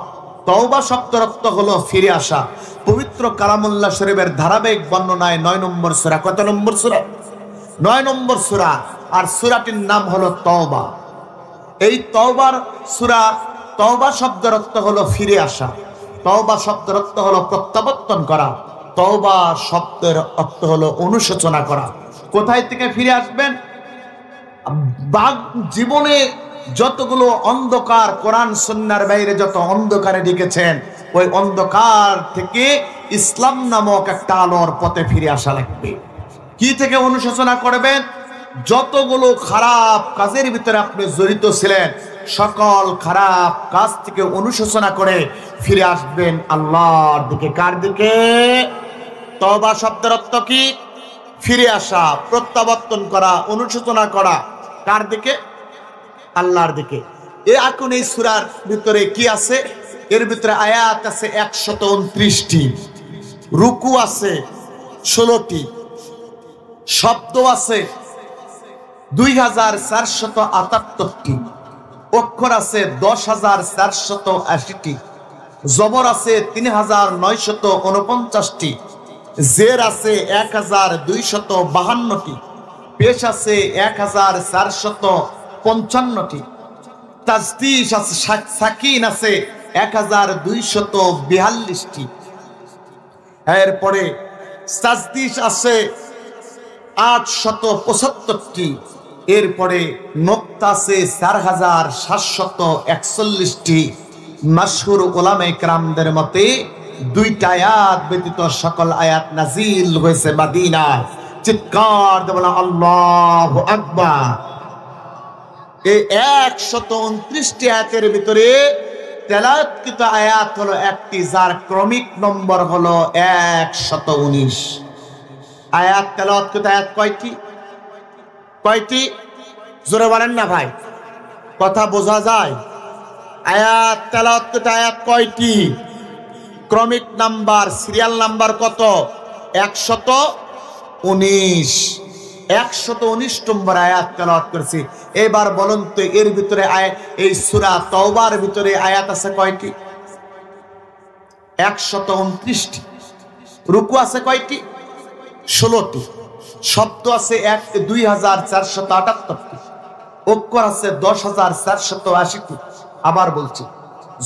তাওবা শব্দের অর্থ হলো ফিরে আসা। পবিত্র কালামুল্লাহ শরীফের ধারাবাহিক বর্ণনায় 9 নম্বর সূরা। কত নম্বর সূরা? 9 নম্বর সূরা। আর সূরাটির নাম হলো তাওবা। এই তাওবার সূরা, তাওবা শব্দের অর্থ হলো ফিরে আসা, তাওবা শব্দের অর্থ হলো প্রত্যাবর্তন করা, তাওবা শব্দের অর্থ হলো অনুশোচনা করা। কোথায় থেকে ফিরে আসবেন? জীবনে যতগুলো অন্ধকার, কোরআন সুন্নাহর বাইরে যত অন্ধকারে ঢুকেছেন, ওই অন্ধকার থেকে ইসলাম নামক একটা আলোর পথে ফিরে আসা লাগবে। কি থেকে অনুশোচনা করবেন? যতগুলো খারাপ কাজের ভিতরে আপনি জড়িত ছিলেন, সকল খারাপ কাজ থেকে অনুশোচনা করে ফিরে আসবেন আল্লাহর দিকে। কার দিকে? তওবা শব্দের অর্থ কি? ফিরে আসা, প্রত্যাবর্তন করা, অনুশোচনা করা। কার দিকে? আল্লাহর দিকে। এখন এই সূরার ভিতরে কি আছে? এর ভিতরে আয়াত আছে 129টি, রুকু আছে 16টি, শব্দ আছে 2478টি, অক্ষর আছে 10,480টি, জবর আছে 3,949টি, জের আছে 1,252টি, পেশ আছে 1,455টি, তাজদিদ আছে, সাকিন আছে 1,242টি, এরপরে তাজদিদ আছে 875টি, এরপরে নোক্তা আছে 4,741টি। মাশহুর উলামায়ে কেরামদের মতে 2টা আয়াত ব্যতীত সকল আয়াত নাজিল হয়েছে মদিনায়। চিৎকার দিয়ে বলেন আল্লাহু আকবার। এই 129টি আয়াতের ভিতরে তেলাওয়াতকৃত আয়াত হলো একটি, যার ক্রমিক নম্বর হলো 119। আয়াত তেলাওয়াতকৃত আয়াত কয়টি? কয়টি? জোরে বলেন না ভাই, কথা বোঝা যায়? আয়াত তেলাওয়াতকৃত আয়াত কয়টি? ক্রমিক নাম্বার, সিরিয়াল নাম্বার কত? 119। 119 নম্বর আয়াত তেলাওয়াত করেছি। এবার বলুন তো, এর ভিতরে এই সূরা তাওবার ভিতরে আয়াত আছে কয়টি? 129টি। রুকু আছে কয়টি? 16টি। শব্দ আছে 2478টি, অক্ষর আছে 10,480টি। আবার বলছি,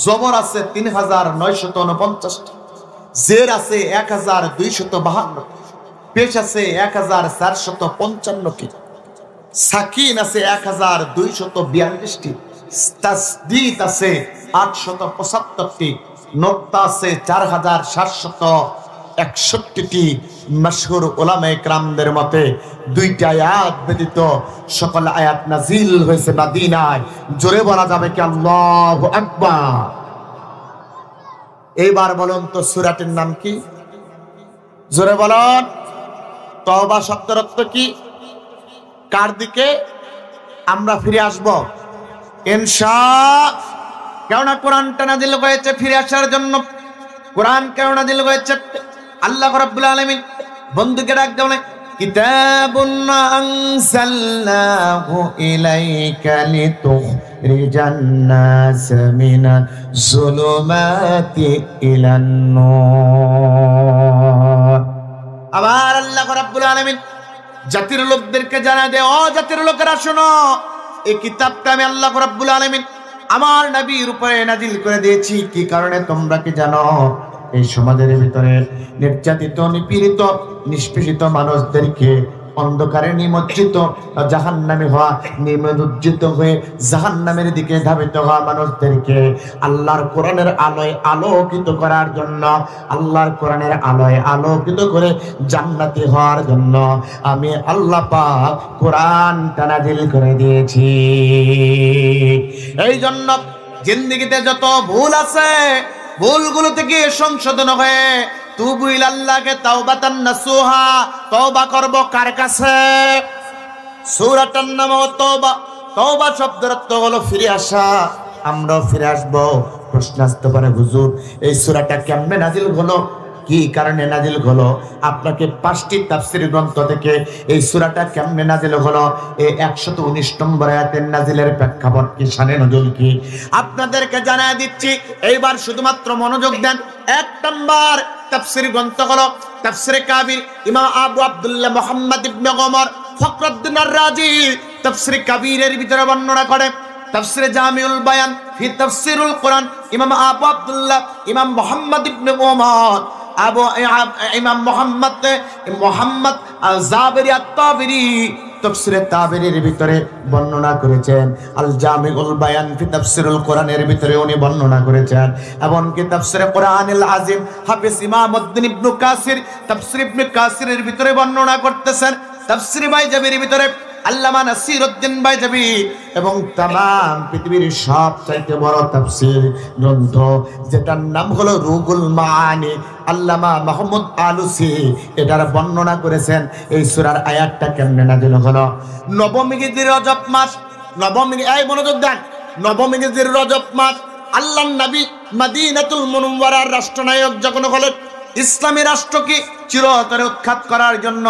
জবর আছে 3,949টি, জের আছে 1,252টি, পেশ আছে 1,455টি, সাকিন আছে 1,242টি, তাসদীদ আছে 875টি, নোক্তা আছে 4,761টি। মাশহুর উলামায়ে কেরামদের মতে 2টা আয়াত ব্যতীত সকল আয়াত নাজিল হয়েছে মদিনায়। জোরে বলা যাবে কি আল্লাহু আকবার? এইবার বলুন তো সূরাটির নাম কি? জোরে বলুন। তওবা শব্দের অর্থ কি? কার দিকে আমরা ফিরে আসব ইনশাআল্লাহ। কেননা কোরআনটা নাজিল হয়েছে ফিরে আসার জন্য। কোরআন কেন নাজিল হয়েছে? আল্লাহ রাব্বুল আলামিন বন্ধুকে ডাক দেন, কিতাবুন আনজালনাহু ইলাইকা লিতুখরিজান নাস মিনাজ যুলুমাতি ইলান নূর। আবার আল্লাহ রাব্বুল আলামিন জাতির লোকদেরকে জানা দেয়, ও জাতির লোকেরা শোনো, এই কিতাবটা আমি আল্লাহ রাব্বুল আলামিন আমার নবীর উপরে নাজিল করে দিয়েছি। কি কারণে তোমরা কি জানো? এই সমাজের ভিতরে নির্যাতিত, নিপীড়িত, নিষ্পেষিত মানুষদেরকে, অন্ধকারে নিমজ্জিত, জাহান্নামে হওয়া, নিমজ্জিত হয়ে জাহান্নামের দিকে ধাবিত হওয়া মানুষদেরকে আল্লাহর কোরআনের আলোয় আলোকিত করার জন্য, আল্লাহর কোরআনের আলোয় আলোকিত করে জান্নাতি হওয়ার জন্য আমি আল্লাহ পাক কোরআনটা নাজিল করে দিয়েছি। এই জন্য জিন্দেগিতে যত ভুল আছে, ভুলগুলো থেকে সংশোধন হয়ে তুবু ইলাল্লাহি তাওবাতান নাসুহা, তওবা করব কার কাছে? সূরাটার নাম তওবা। তওবা শব্দের অর্থ হলো ফিরে আসা। আমরাও ফিরে আসবো। প্রশ্ন আসতে পারে, হুজুর এই সূরাটা কেমনে নাজিল হলো? কি কারণে নাজিল হলো, আপনাকে 5টি তাফসীর গ্রন্থ থেকে এই সূরাটা কেমনে নাজিল হলো, এই 119 নম্বর আয়াতের নাজিলের প্রেক্ষাপট কি, শানে নজুল কি, আপনাদেরকে জানায় দিচ্ছি। এইবার শুধুমাত্র মনোযোগ দেন। 1 নম্বর তাফসীর গ্রন্থ হলো তাফসীরে কাবির, ইমাম আবু আব্দুল্লাহ মুহাম্মদ ইবনে ওমর ফখরুদ্দিন আর-রাজি তাফসীরে কাবিরের ভিতরে বর্ণনা করে। তাফসীরে জামিউল বায়ান ফি তাফসীরুল কোরআন, ইমাম আবু আব্দুল্লাহ ইমাম মুহাম্মদ ইবনে ওমর ইমাম মুহাম্মদ আল-জাবিরি আত-তাবিরি তাফসীরে তাবিরির ভিতরে বর্ণনা করেছেন। আল জামিউল বায়ান ফি তাফসীরুল কোরআনের ভিতরে উনি বর্ণনা করেছেন। এমনকি তাফসীরে কোরআনুল আযীম হাফেজ ইমামউদ্দিন ইবনে কাসির তাফসীর ইবনে কাসিরের ভিতরে বর্ণনা করতেছেন। তাফসীর বাইজাবির ভিতরে আল্লামা নাসিরউদ্দিন বাইজাবি এবং तमाम পৃথিবীর সবচাইতে বড় তাফসীর গ্রন্থ যেটার নাম হলো রুহুল মাআনি, আল্লামা মাহমুদ আলুসি এটার বর্ণনা করেছেন এই সূরার আয়াতটা কেমনে নাযিল হলো। নবম হিজরির রজব মাস, নবম এই মনোযোগ দেন, নবম হিজরির রজব মাস আল্লাহর নবী মদিনাতুল মুনাওয়ারার রাষ্ট্রনায়ক যখন হলেন, ইসলামী রাষ্ট্রকে চিরতরে উৎখাত করার জন্য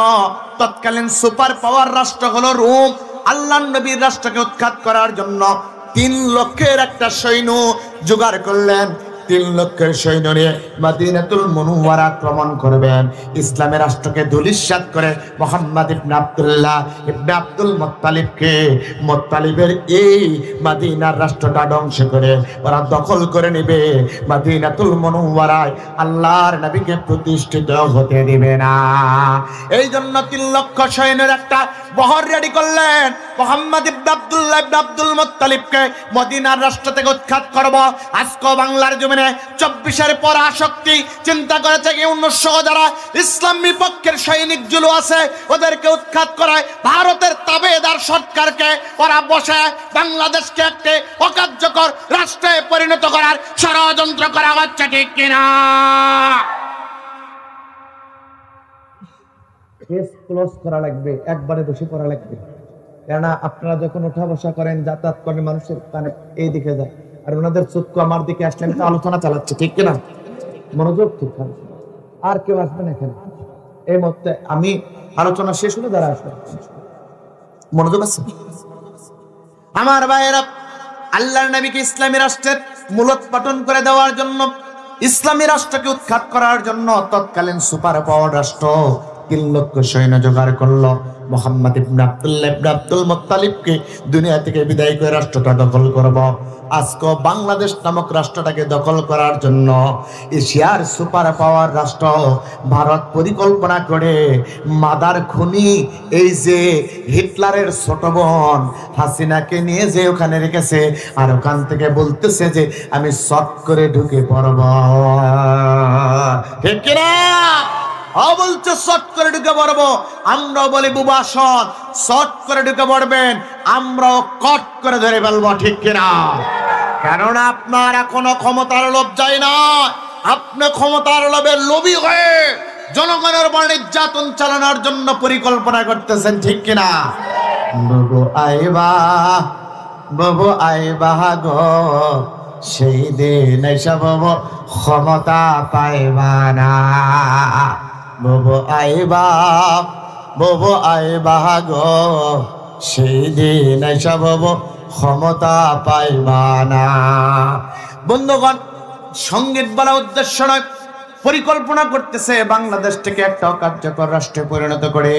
তৎকালীন সুপার পাওয়ার রাষ্ট্র হলো রোম, আল্লাহর নবীর রাষ্ট্রকে উৎখাত করার জন্য 3 লক্ষের একটা সৈন্য জোগাড় করলেন। 3 লক্ষের সৈন্য নিয়ে মদিনাতুল মুনাওয়ারা আক্রমণ করবেন, ইসলামের রাষ্ট্রকে ধূলিসাৎ করে মুহাম্মদ ইবনে আব্দুল্লাহ ইবনে আব্দুল মুত্তালিবের এই মদিনার রাষ্ট্রটা ধ্বংস করে ওরা দখল করে নেবে, মদিনাতুল মুনাওয়ারায় আল্লাহর নবীকে প্রতিষ্ঠিত হতে দিবে না। এই জন্য 3 লক্ষ সৈন্যের একটা বহর রেডি করলেন। মুহাম্মদ ইবনে আব্দুল্লাহ ইবনে আব্দুল মুত্তালিবকে মদিনার রাষ্ট্র থেকে উৎখাত করব। আজকে বাংলার জমিনে 24-এর পর আসক্তি চিন্তা করেছে কি 1900 যারা ইসলাম বিপক্ষের সৈনিক জুলু আছে ওদেরকে উৎখাত করায় ভারতের তাবেদার সরকারকে ওরা বসে বাংলাদেশকে একটা অকার্যকর রাষ্ট্রে পরিণত করার ষড়যন্ত্র করা হচ্ছে, ঠিক কিনা? কেস ক্লোজ করা লাগবে, একবারে বসে পড়া লাগবে। কেননা আপনারা যখন ওঠা বসা করেন, যাতায়াত করেন, মানুষের কানে এই দিকে যায়, আর ওনাদের চক্ষু আমার দিকে আসলে আমি তো আলোচনা চালাচ্ছি, ঠিক কিনা? মনোযোগ ঠিক আছে, আর কেউ আসবেন এখানে এই মুহূর্তে, আমি আলোচনা শেষ হলে যারা আসবে মনোযোগ আছে। আমার ভাইয়েরা, আল্লাহর নবীকে ইসলামী রাষ্ট্রের মূলোৎপাটন করে দেওয়ার জন্য, ইসলামী রাষ্ট্রকে উৎখাত করার জন্য তৎকালীন সুপার পাওয়ার রাষ্ট্র 3 লক্ষ সৈন্য জোগাড় করলো। মুহাম্মদ ইবনে আব্দুল্লাহ ইবনে আব্দুল মুত্তালিবকে দুনিয়া থেকে বিদায় করে রাষ্ট্রটা দখল করব। আজকে বাংলাদেশ নামক রাষ্ট্রটাকে দখল করার জন্য এশিয়ার সুপার পাওয়ার রাষ্ট্র ভারত পরিকল্পনা করে মাদার খুনি এই যে হিটলারের ছোট বোন হাসিনাকে নিয়ে যে ওখানে রেখেছে, আর ওখান থেকে বলতেছে যে আমি শর্ট করে ঢুকে পড়ব, ঠিক কিনা? বলছে শর্ট করে ঢুকে পড়বো। আমরাও বলি বুবাসন, শর্ট করে ঢুকে পড়বেন, আমরাও কট করে ধরে ফেলবো, ঠিক কিনা? কেননা আপনার এখনো ক্ষমতার লোভ যায় না, আপনি ক্ষমতার লোভের লোভী হয়ে জনগণের উপর নির্যাতন চালানোর জন্য পরিকল্পনা করতেছেন, ঠিক কিনা? বাবু আইবা, বাবু আইবা গো, সেই দিন এসব ক্ষমতা পাইবা না। বাবু আইবা, বাবু আইবা গো, সেই দিন এসব ক্ষমতা পাইবা না। বন্ধুগণ, সঙ্গীত বলা উদ্দেশ্য নয়, পরিকল্পনা করতেছে বাংলাদেশ থেকে একটা অকার্যকর রাষ্ট্রে পরিণত করে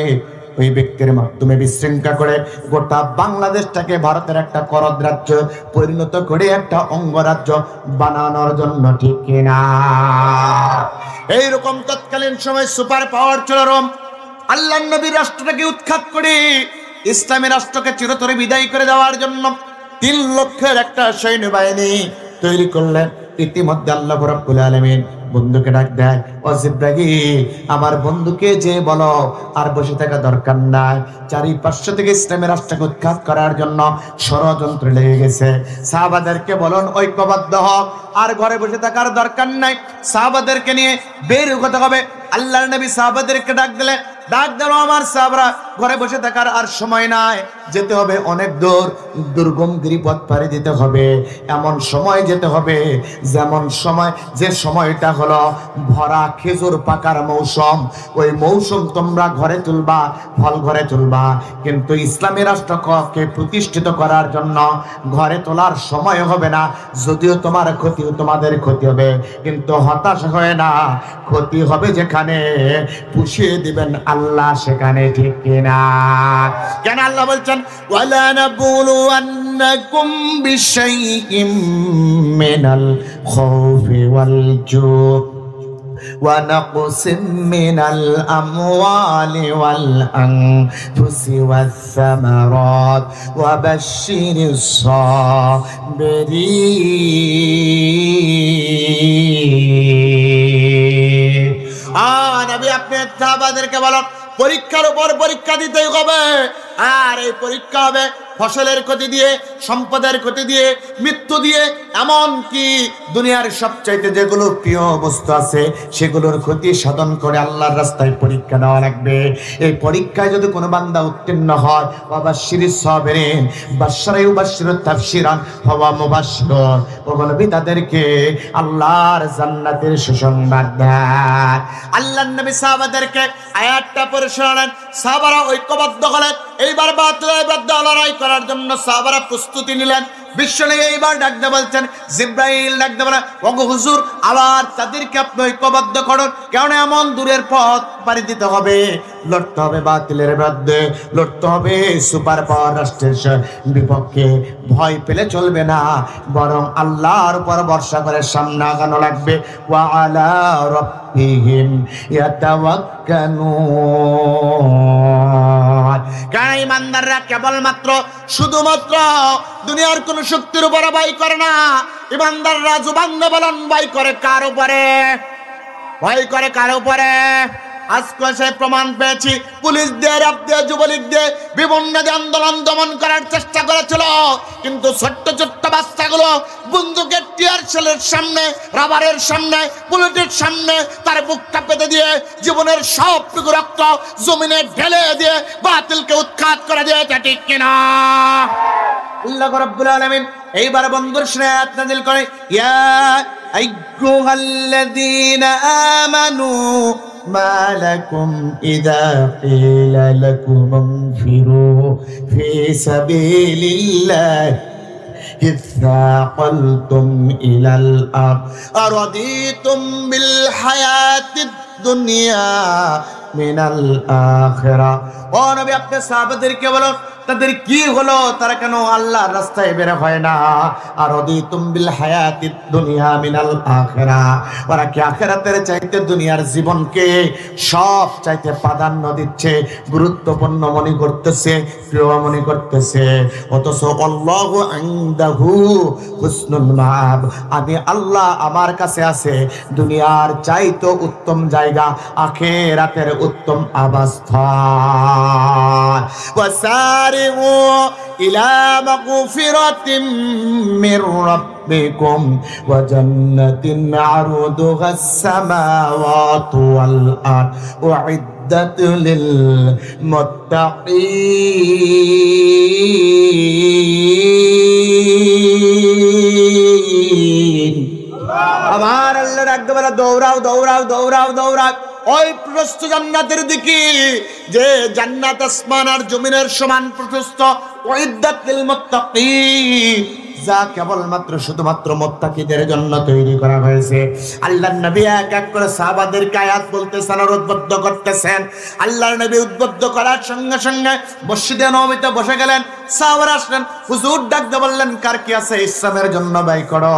ওই ব্যক্তির মাধ্যমে বিশৃঙ্খলা করে গোটা বাংলাদেশটাকে ভারতের একটা করদ রাজ্য পরিণত করে একটা অঙ্গরাজ্য বানানোর জন্য, ঠিক কিনা? এইরকম তৎকালীন সময় সুপার পাওয়ার ছিল রোম। আল্লাহর নবীর রাষ্ট্রটাকে উৎখাত করে ইসলামী রাষ্ট্রকে চিরতরে বিদায় করে দেওয়ার জন্য 3 লক্ষের একটা সৈন্যবাহিনী তৈরি করলেন। ইতিমধ্যে আল্লাহ রাব্বুল আলামিন বন্ধুকে ডাক দেয়, ও জিবরাইল, আমার বন্ধুকে যে বলো আর বসে থাকা দরকার নাই, চারিপাশে থেকে ইসলামের রাষ্ট্রকে উৎখাত করার জন্য ষড়যন্ত্র লেগে গেছে। সাহাবাদেরকে বলুন ঐক্যবদ্ধ হোক, আর ঘরে বসে থাকার দরকার নাই, সাহাবাদেরকে নিয়ে বের হতে হবে। আল্লাহর নবী সাহাবাদেরকে ডাক দিলেন, ডাক দিল, আমার সাহাবারা ঘরে বসে থাকার আর সময় নাই, যেতে হবে অনেক দূর, দুর্গম গিরিপথ পাড়ি দিতে হবে। এমন সময় যেতে হবে যেমন সময়, যে সময়টা হলো ভরা খেজুর পাকার মৌসুম। ওই মৌসুম তোমরা ঘরে তুলবা, ফল ঘরে তুলবা, কিন্তু ইসলামী রাষ্ট্রকে প্রতিষ্ঠিত করার জন্য ঘরে তোলার সময় হবে না। যদিও তোমার ক্ষতি, তোমাদের ক্ষতি হবে, কিন্তু হতাশ হয় না, ক্ষতি হবে যেখানে পুষিয়ে দিবেন আল্লাহ সেখানে, ঠিক কিনা? কেন আল্লাহ বলছেন ওয়ালা নাবুলু আন্নাকুম বিশাইইম মিনাল খাউফি ওয়াল জু ونقص من الأموال والأنفس والثمرات وبشر الصابرين নবী আপনি সাহাবাদেরকে বলেন পরীক্ষার উপর পরীক্ষা দিতেই হবে। আর এই পরীক্ষা হবে ফসলের ক্ষতি দিয়ে, সম্পদের ক্ষতি দিয়ে, মৃত্যু দিয়ে, এমন কি দুনিয়ার সবচাইতে যেগুলো প্রিয় বস্তু আছে সেগুলোর ক্ষতি সাধন করে আল্লাহর রাস্তায় পরীক্ষা দেওয়া লাগবে। এই পরীক্ষায় যদি কোনো বান্দা উত্তীর্ণ হয়, ওয়াবাশশিরিস সাবিরিন, বাশশারা ইউবাশশিরু তাফসীরান ওয়া মুবাশশিরুন, ওগলবি তাদেরকে আল্লাহর জান্নাতের সুসংবাদ দেয়। আল্লাহর নবী সাহাবাদেরকে আয়াতটা পড়ে শোনালেন, সাহাবারা ঐক্যবদ্ধ হলেন। এইবার বাতিলের বিরুদ্ধে লড়াই করার জন্য সাহাবারা প্রস্তুতি নিলেন। বিশ্বনবী এইবার ডাকতে বলছেন, জিব্রাইল ডাকতে বলেন, ওগো হুজুর আবার তাদেরকে আপনি ঐক্যবদ্ধ করুন, কারণ এমন দূরের পথ পাড়ি দিতে হবে, লড়তে হবে বাতিলের বিরুদ্ধে, লড়তে হবে সুপার পাওয়ার রাষ্ট্রের বিপক্ষে। ভয় পেলে চলবে না, বরং আল্লাহর উপর ভরসা করে সামনে আগানো লাগবে। ওয়া আলা রাব্বিহিম ইয়াতাওয়াক্কালুন। কারণ ইমানদাররা কেবলমাত্র শুধুমাত্র দুনিয়ার কোন শক্তির উপরে ভয় করে না। ইমানদাররা জুবান দিয়ে বলেন ভয় করে কার উপরে? ভয় করে কার উপরে? আজকে সে প্রমাণ পেয়েছি, পুলিশ দিয়ে, র্যাব দিয়ে, যুবলীগ দিয়ে বিভিন্ন আন্দোলন দমন করার চেষ্টা করেছিল, কিন্তু ছোট্ট ছোট্ট বাচ্চাগুলো বন্দুকের টিয়ার শেলের সামনে, রাবারের সামনে, বুলেটের সামনে তার বুকটা পেতে দিয়ে জীবনের সবটুকু রক্ত জমিনে ঢেলে দিয়ে বাতিলকে উৎখাত করে দিয়ে, এটা ঠিক কিনা? আল্লাহ রাব্বুল আলামিন এইবার বন্ধুর আয়াত নাযিল করে, ইয়া আইয়ুহাল্লাযীনা আমানু মা লাকুম ইযা ক্বিলা লাকুম ইনফিরু ফি সাবিলিল্লাহ ইযআকালতুম ইলাল আরদ আরাদিতুম বিল হায়াতিদ দুনিয়া মিনাল আখিরাহ। ও নবী আপনি সাহাবাদেরকে বলুন তাদের কি হলো, তারা কেন আল্লাহর রাস্তায় বের হয় না? আর রাদিতুম বিল হায়াতিদ দুনিয়া মিনাল আখিরাহ, ওরা কি আখিরাতের চাইতে দুনিয়ার জীবনকে সব চাইতে প্রাধান্য দিচ্ছে, গুরুত্বপূর্ণ মনে করতেছে, প্রিয় মনে করতেছে। অথচ আল্লাহু ইনদাহু হুসনুল মাআব, আমি আল্লাহ আমার কাছে আছে দুনিয়ার চাইতে উত্তম জায়গা, আখিরাতের উত্তম আবাসস্থান। وسارعوا إلى مغفرة من ربكم وجنة عرضها السماوات والأرض أعدت للمتقين। আমার আল্লাহ ডাকতে বলে দৌড়াও দৌড়াও দৌড়াও দৌড়াও ওই প্রশস্ত জান্নাতের দিকে, যে জান্নাত আসমান আর জমিনের সমান প্রশস্ত। উইদ্দাত লিল মুত্তাকিন, যা কেবলমাত্র শুধুমাত্র মুত্তাকিদের জন্য তৈরি করা হয়েছে। আল্লাহর নবী এক এক করে সাহাবাদেরকে আয়াত বলতেছেন আর উদ্বুদ্ধ করতেছেন। আল্লাহর নবী উদ্বুদ্ধ করার সঙ্গে সঙ্গে মসজিদে নববীতে বসে গেলেন। সাহাবারা আসলেন, হুজুর ডাকতে বললেন কার কি আছে ইসলামের জন্য ব্যয় করো।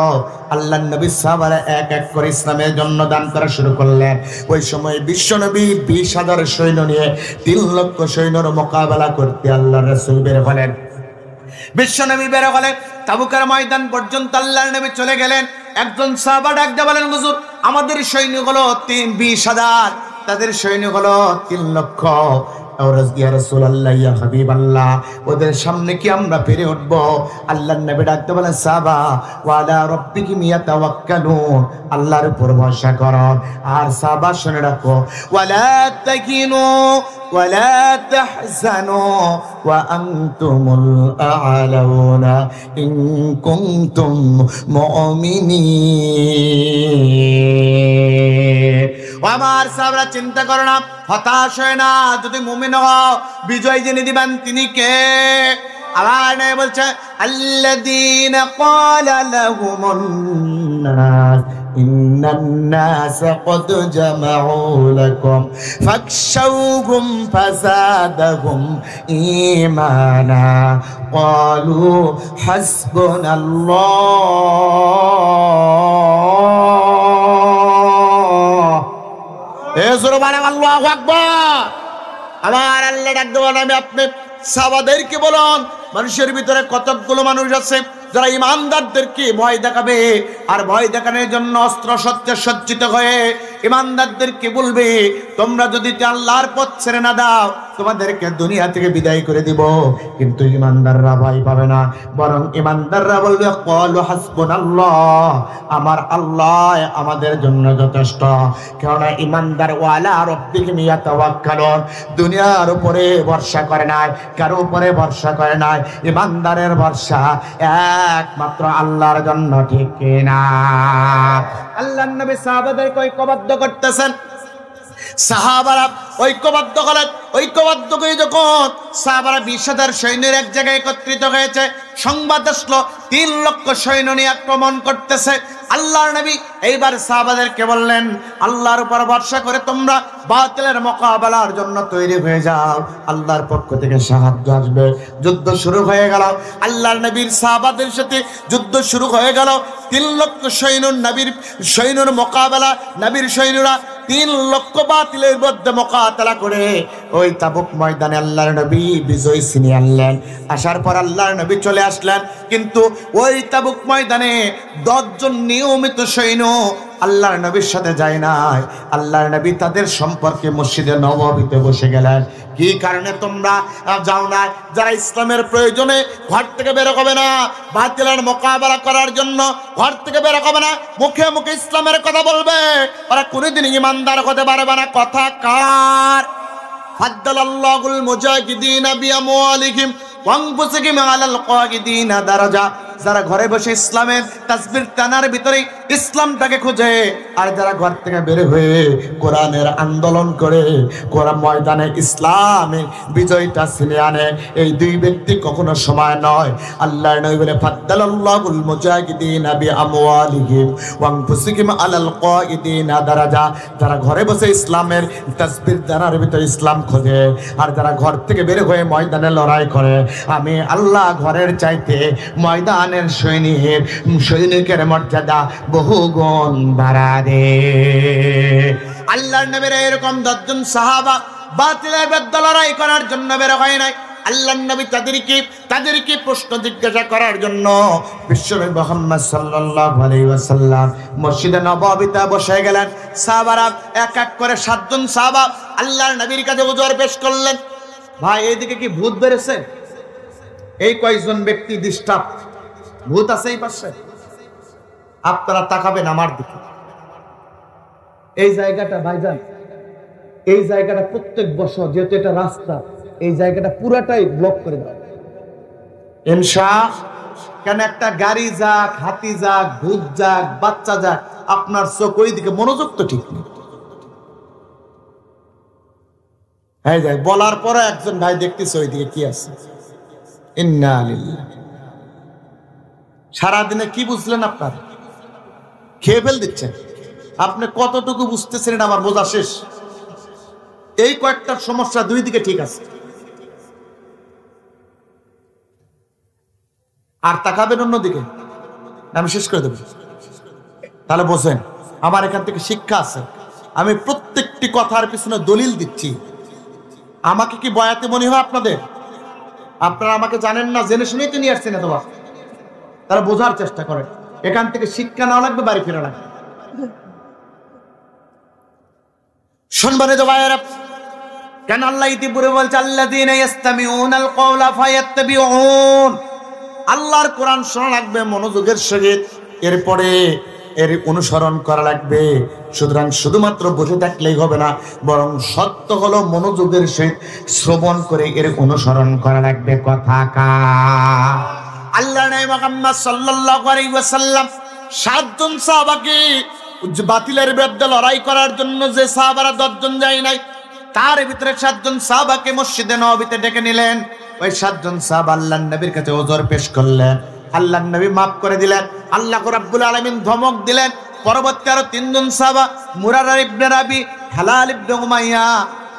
আল্লাহর নবী সাহাবারা এক এক করে ইসলামের জন্য দান করা শুরু করলেন। ওই সময় বিশ্বনবী 20,000 সৈন্য নিয়ে 3 লক্ষ সৈন্যর মোকাবেলা করতে আল্লাহর রাসূল বের হলেন। বিশ্বনবী বের হলেন, তাবুকের ময়দান পর্যন্ত আল্লাহর নবী চলে গেলেন। একজন সাহাবা ডাকতে বলেন, হুজুর আমাদের সৈন্য হলো 20,000, তাদের সৈন্য হলো 3 লক্ষ। ইয়া রাসূলুল্লাহ ইয়া হাবিবাল্লাহ, ওদের সামনে কি আমরা পেরে উঠব? আল্লাহর নবী ডাকতে বলেন, সাহাবা ওয়ালা রাব্বিকুম ইয়াতাওয়াক্কালুন, আল্লাহর উপর ভরসা করো। আর সাহাবা শুনে রাখো, ওয়ালা তাকিনু ওয়ালা তাহজানু ওয়া আনতুমুল আ'লাউনা ইন কুনতুম মুমিনিন। আমার সাহাবারা চিন্তা করো না, হতাশ হয় না, যদি মুমিন হও বিজয় যিনি দিবেন তিনি কে? আল্লাহ নবী বলছে, আল্লাযীনা ক্বালা লাহুমুন নাস ইন্নান নাস ক্বাদ জামাউ লাকুম ফাখশাউহুম ফাযাদাহুম ঈমানা ক্বালু হাসবুনাল্লাহ। আল্লাহু আকবার। আমার আল্লাহ ডাক দেওয়া নামে আপনি সাহাবাদেরকে বলুন, মানুষের ভিতরে কতগুলো মানুষ আছে যারা ইমানদারদেরকে ভয় দেখাবে, আর ভয় দেখানোর জন্য অস্ত্র শস্ত্রে সজ্জিত হয়ে ইমানদারদেরকে বলবে, তোমরা যদি আল্লাহর পথ ছেড়ে না দাও তোমাদেরকে দুনিয়া থেকে বিদায় করে দিব। কিন্তু ইমানদাররা ভয় পাবে না, বরং ইমানদাররা বলবে, ক্বালু হাসবুনাল্লাহ, আমার আল্লাহ আমাদের জন্য যথেষ্ট। কেননা ইমানদার ওয়ালা রাব্বিকুম ইয়াতাওয়াক্কালুন, দুনিয়ার উপরে ভরসা করে নাই, কারো উপরে ভরসা করে নাই। ইমানদারের ভরসা একমাত্র আল্লাহর জন্য, ঠিক কিনা? আল্লাহর নবী সাহাবাদেরকে ঐক্যবদ্ধ করতেছেন। সাহাবারা ঐক্যবদ্ধ করেন, ঐক্যবদ্ধ করে যখন সাহাবারা 20,000 সৈন্যের এক জায়গায় একত্রিত হয়েছে, সংবাদ আসলো 3 লক্ষ সৈন্য নিয়ে আক্রমণ করতেছে। আল্লাহর নবী এইবার সাহাবাদেরকে বললেন, আল্লাহর উপর ভরসা করে তোমরা বাতিলের মোকাবেলার জন্য তৈরি হয়ে যাও, আল্লাহর পক্ষ থেকে সাহায্য আসবে। যুদ্ধ শুরু হয়ে গেল, আল্লাহর নবীর সাহাবাদের সাথে যুদ্ধ শুরু হয়ে গেল। 3 লক্ষ সৈন্য, নবীর সৈন্যর মোকাবেলা, নবীর সৈন্যরা 3 লক্ষ বাতিলের মধ্যে মোকাবেলা করে ওই তাবুক ময়দানে আল্লাহর নবী বিজয় ছিনিয়ে আনলেন। আসার পর আল্লাহর নবী চলে আসলেন, কিন্তু ওই তাবুক ময়দানে 10 জন নিয়মিত সৈন্য আল্লাহর নবীর সাথে যায় নাই। আল্লাহর নবী তাদের সম্পর্কে মসজিদে নববীতে বসে গেলেন। কি কারণে তোমরা যাও না? যারা ইসলামের প্রয়োজনে ঘর থেকে বের হবে না, বাতিলের মোকাবেলা করার জন্য ঘর থেকে বের হবে না, মুখে মুখে ইসলামের কথা বলবে, ওরা কোনোদিন ইমানদার হতে পারবে না। কথা কার? ফাদ্দালাল্লাহুল মুজাহিদিনা বিআমওয়ালিহিম ওয়া আনফুসিহিম আলাল কায়িদিনা দারাজা। যারা ঘরে বসে ইসলামের তাসবির টানার ভিতরে ইসলামটাকে খুঁজে, আর যারা ঘর থেকে বের হয়ে কোরআনের আন্দোলন করে কোরআন ময়দানে ইসলামের বিজয়টা ছিনিয়ে আনে, এই 2 ব্যক্তি কখনো সমান নয়। আল্লাহর নবী বলে, ফাদ্দালাল্লাহুল মুজাহিদিনা বিআমওয়ালিহিম ওয়া আনফুসিহিম আলাল কায়িদিনা দারাজা। যারা ঘরে বসে ইসলামের তাসবির টানার ভিতরে ইসলাম খোঁজে, আর যারা ঘর থেকে বের হয়ে ময়দানে লড়াই করে, আমি আল্লাহ ঘরের চাইতে ময়দানের সৈনিকের মর্যাদা বহু গুণ বাড়া দে। আল্লাহর নবীর এরকম 10 জন সাহাবা বাতিলের বিরুদ্ধে লড়াই করার জন্য বের হয় নাই। আল্লাহর নবী তাদেরকে প্রশ্ন জিজ্ঞাসা করার জন্য বিশ্বনবী মুহাম্মদ সাল্লাল্লাহু আলাইহি ওয়াসাল্লাম মসজিদে নববীতে বসে গেলেন। সাহাবারা এক এক করে 7 জন সাহাবা আল্লাহর নবীর কাছে ওজর পেশ করলেন। ভাই, এইদিকে কি ভূত বেরেছে? এই কয়েকজন ব্যক্তি ডিস্টার্ব, ভূত আছে এই পাশে, আপনারা তাকাবেন আমার দিকে। এই জায়গাটা ভাইজান, এই জায়গাটা প্রত্যেক বছর, যেহেতু এটা রাস্তা, এই জায়গাটা পুরাটাই ব্লক করে দাও ইনশাআল্লাহ। কেন একটা গাড়ি যাক, হাতি যাক, ভূত যাক, বাচ্চা যাক, আপনার চোখ ওই দিকে, মনোযোগ তো ঠিক নেই। হ্যাঁ যাই বলার পরে একজন ভাই দেখতেছে ওই দিকে কি আছে। ইন্না লিল্লাহ। সারাদিনে কি বুঝলেন? আপনার খেয়ে ফেল দিচ্ছেন। আপনি কতটুকু বুঝতেছেন এটা আমার বোঝা শেষ। এই কয়েকটা সমস্যা 2 দিকে ঠিক আছে, আর তাকাবেন অন্যদিকে, আমি শেষ করে দেব। তাহলে বোঝেন আমার এখান থেকে শিক্ষা আছে। আমি প্রত্যেকটি কথার পিছনে দলিল দিচ্ছি। আমাকে কি বয়াতে মনে হয় আপনাদের? আপনারা আমাকে জানেন না, জেনে শুনেই তো নিয়ে আসছেন এতবার। তারা বোঝার চেষ্টা করেন, এখান থেকে শিক্ষা নেওয়া লাগবে, বাড়ি ফেরা লাগবে। সম্মানিত ভাইয়েরা, কেন আল্লাহ ইতিপূর্বে বলছে আল্লাযীনা ইসতামিউনাল কওলা ফায়াত্তাবিউন, আল্লাহর কোরআন শোনা লাগবে মনোযোগের সহিত, এরপরে এর অনুসরণ করা লাগবে। সুতরাং শুধুমাত্র বসে থাকলেই হবে না, বরং সত্য হলো মনোযোগের সহিত শ্রবণ করে এর অনুসরণ করা লাগবে। কথা কা আল্লাহর নবী মুহাম্মদ সাল্লাল্লাহু আলাইহি ওয়াসাল্লাম 7 জন সাহাবাকে বাতিলের বিরুদ্ধে লড়াই করার জন্য যে সাহাবারা 10 জন যায় নাই, তার ভিতরে 7 জন সাহাবাকে মসজিদে নববীতে ডেকে নিলেন। ওই 7 জন সাহাবা আল্লাহর নবীর কাছে ওযর পেশ করলেন, আল্লাহর নবী মাফ করে দিলেন। আল্লাহ রাব্বুল আলামিন ধমক দিলেন। পরবর্তী আরো 3 জন সাহাবা মুরারা ইবনে রাবি, হালাল ইবনে উমাইয়া,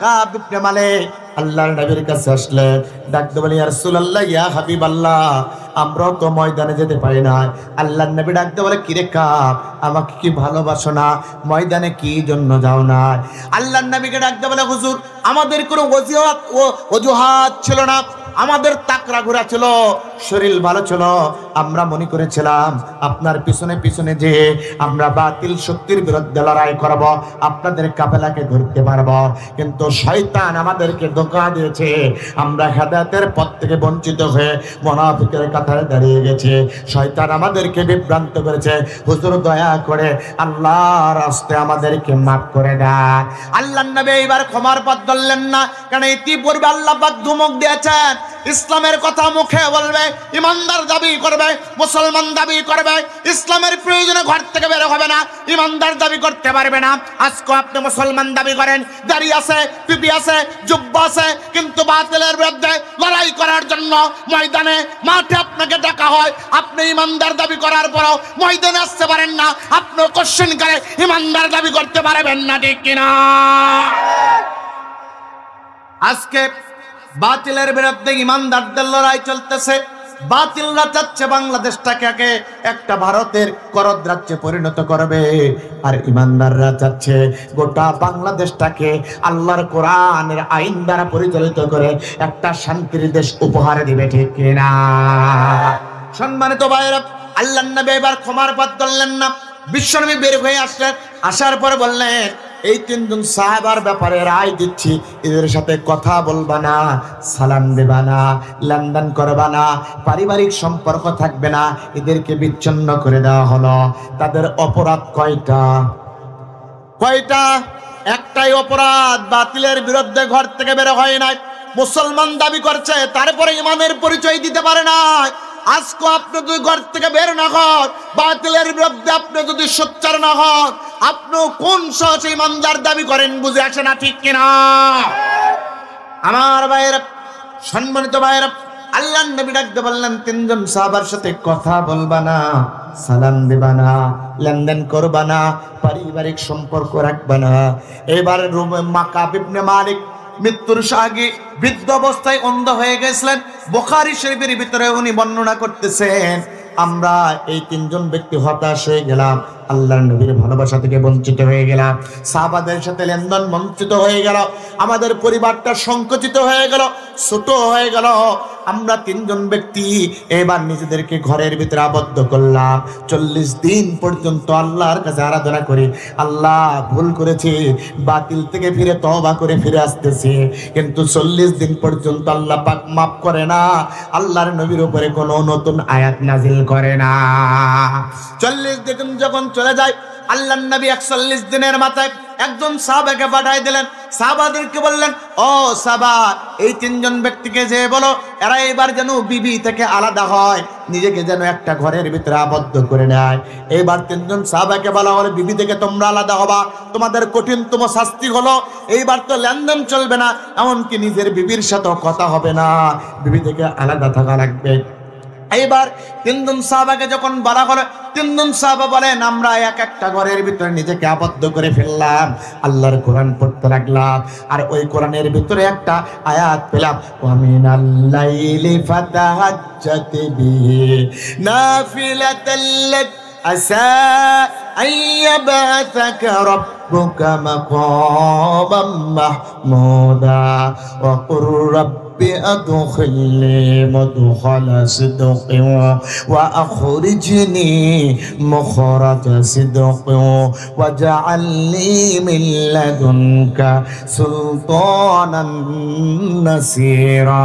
কাব ইবনে মালিক আল্লাহর নবীর কাছে আসলেন। ডাকতে বলে, ইয়া রাসূলুল্লাহ, ইয়া হাবিবাল্লাহ, আমরা তো ময়দানে যেতে পারি না। আল্লাহর নবী ডাকতে বলে, কিরে কাব, আমাকে কি ভালোবাসো না? ময়দানে কি জন্য যাও না? আল্লাহর নবীকে ডাকতে বলে, হুজুর, আমাদের কোনো অজুহাত ছিল না, আমাদের তাকরা ঘোরা ছিল, শরীর ভালো ছিল, আমরা মনে করেছিলাম আপনার পিছনে পিছনে যে আমরা বাতিল শক্তির বিরুদ্ধে লড়াই করব, আপনাদের কাফেলাকে ধরতে পারব, কিন্তু শয়তান আমাদেরকে ধোঁকা দিয়েছে, আমরা হেদায়েতের পথ থেকে বঞ্চিত হয়ে মুনাফিকের কাতারে দাঁড়িয়ে গেছি, শয়তান আমাদেরকে বিভ্রান্ত করেছে, হুজুর দয়া করে আল্লাহর রাস্তে আমাদেরকে মাফ করে দেন। আল্লাহর নবী এবার ক্ষমার পথ ধরলেন না, কারণ ইতিপূর্বে আল্লাহ পাক ধমক দিয়েছেন, ইসলামের কথা মুখে বলবে, ইমানদার দাবি করবে, মুসলমান দাবি করবে, ইসলামের প্রয়োজনে ঘর থেকে বের হবে না, ইমানদার দাবি করতে পারবে না। আজকে আপনি মুসলমান দাবি করেন, দাড়ি আছে, টুপি আছে, জুব্বা আছে, কিন্তু বাতিলের বিরুদ্ধে লড়াই করার জন্য ময়দানে মাঠে আপনাকে ডাকা হয়, আপনি ইমানদার দাবি করার পরও ময়দানে আসতে পারেন না, আপনি কোশ্চেন করে ইমানদার দাবি করতে পারবেন না, ঠিক কিনা? আজকে বাতিলের বিরুদ্ধে ইমানদারদের লড়াই চলতেছে। বাতিলরা চাচ্ছে বাংলাদেশটাকে একটা ভারতের করদ রাজ্যে পরিণত করবে, আর ইমানদাররা চাচ্ছে গোটা বাংলাদেশটাকে আল্লাহর কোরআনের আইন দ্বারা পরিচালিত করে একটা শান্তির দেশ উপহার দিবে, ঠিক কিনা? সম্মানিত ভাইরা, আল্লাহর নবী এবার ক্ষমার পথ ধরলেন না। বিশ্বনবী বের হয়ে আসলেন, আসার পরে বললেন, এই 3 জন সাহাবার ব্যাপারে রায় দিচ্ছি, এদের সাথে কথা বলবা না, সালাম দেবা না, লেনদেন করবা না, পারিবারিক সম্পর্ক থাকবে না, এদেরকে বিচ্ছিন্ন করে দেওয়া হলো। তাদের অপরাধ কয়টা? একটাই অপরাধ, বাতিলের বিরুদ্ধে ঘর থেকে বের হয় নাই, মুসলমান দাবি করছে, তারপরে ইমানের পরিচয় দিতে পারে না। আজকে আপনি যদি ঘর থেকে বের না হন, বাতিলের বিরুদ্ধে আপনি যদি সোচ্চার না হন, আপনি কোন সাহসে ইমানদার দাবি করেন বুঝে আসে না, ঠিক কিনা? আমার ভাইয়েরা, সম্মানিত ভাইয়েরা, আল্লাহর নবী ডাকতে বললেন, 3 জন সাহাবার সাথে কথা বলবা না, সালাম দিবা না, লেনদেন করবা না, পারিবারিক সম্পর্ক রাখবা না। এবার কাব ইবনে মালিক মৃত্যুর আগে বৃদ্ধ অবস্থায় অন্ধ হয়ে গেছিলেন। বুখারী শরীফের ভিতরে উনি বর্ণনা করতেছেন, আমরা এই 3 জন ব্যক্তি হতাশ হয়ে গেলাম, আল্লাহর নবীর ভালোবাসা থেকে বঞ্চিত হয়ে গেলাম, সাহাবাদের সাথে লেনদেন বঞ্চিত হয়ে গেল, আমাদের পরিবারটা সংকুচিত হয়ে গেল, ছোট হয়ে গেল। আমরা 3 জন ব্যক্তি এবার নিজেদেরকে ঘরের ভিতরে আবদ্ধ করলাম, 40 দিন পর্যন্ত আল্লাহর কাছে আরাধনা করি। আল্লাহ, ভুল করেছি, বাতিল থেকে ফিরে তওবা করে ফিরে আসতেছি, কিন্তু 40 দিন পর্যন্ত আল্লাহ পাক মাফ করে না, আল্লাহর নবীর উপরে কোনো নতুন আয়াত নাজিল করে না। 40 দিন যখন চলে যায়, আল্লাহর নবী 41 দিনের মাথায় একজন সাহাবাকে পাঠাই দিলেন। সাহাবাদেরকে বললেন, ও সাহাবা, এই 3 জন ব্যক্তিকে যে বলো, এরা এবার যেন বিবি থেকে আলাদা হয়, নিজেকে যেন একটা ঘরের ভিতরে আবদ্ধ করে নেয়। এইবার 3 জন সাহাবাকে বলা হলো, বিবি থেকে তোমরা আলাদা হবা, তোমাদের কঠিনতম শাস্তি হলো এইবার তো লেনদেন চলবে না, এমনকি নিজের বিবির সাথেও কথা হবে না, বিবি থেকে আলাদা থাকা লাগবে। এইবার 3 জন সাহাবাকে যখন বলা হলো, 3 জন সাহাবা বলেন, আমরা একটা ঘরের ভিতরে নিজেকে আবদ্ধ করে ফেললাম, আল্লাহর কোরআন পড়তে লাগলাম, আর ওই কোরআনের ভিতরে একটা আয়াত পেলাম, ওয়া মিনাল লাইলি ফাতাহাজ্জাত বিহি নাফিলাতাল লাক আসা আইয়াবাসাকা রাব্বুকা মাকামান মাহমুদা ওয়া কুর রব্বি আদখিলনি মুদখালা সিদকিন ওয়া আখরিজনি মুখরাজা সিদকিন ওয়াজআলনি মিন লাদুনকা সুলতানান নাসীরা।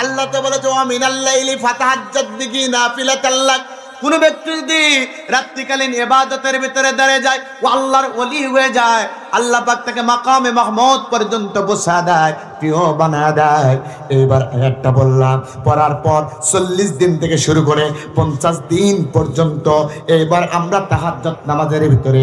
আল্লাহ তো বলেছে ওয়া মিনাল লাইলি ফাতাহাজ্জাদ বিহি নাফিলাতাল লাক। কোন ব্যক্তি যদি রাত্রিকালীন ইবাদতের ভিতরে দাঁড়িয়ে যায়, ও আল্লাহর ওলি হয়ে যায়, আল্লাহ পাক তাকে মাকামে মাহমুদ পর্যন্ত পৌঁছা দেয়, প্রিয় বানায় দেয়। এইবার আয়াতটা বললাম, পড়ার পর 40 দিন থেকে শুরু করে 50 দিন পর্যন্ত এইবার আমরা তাহাজ্জুদ নামাজের ভিতরে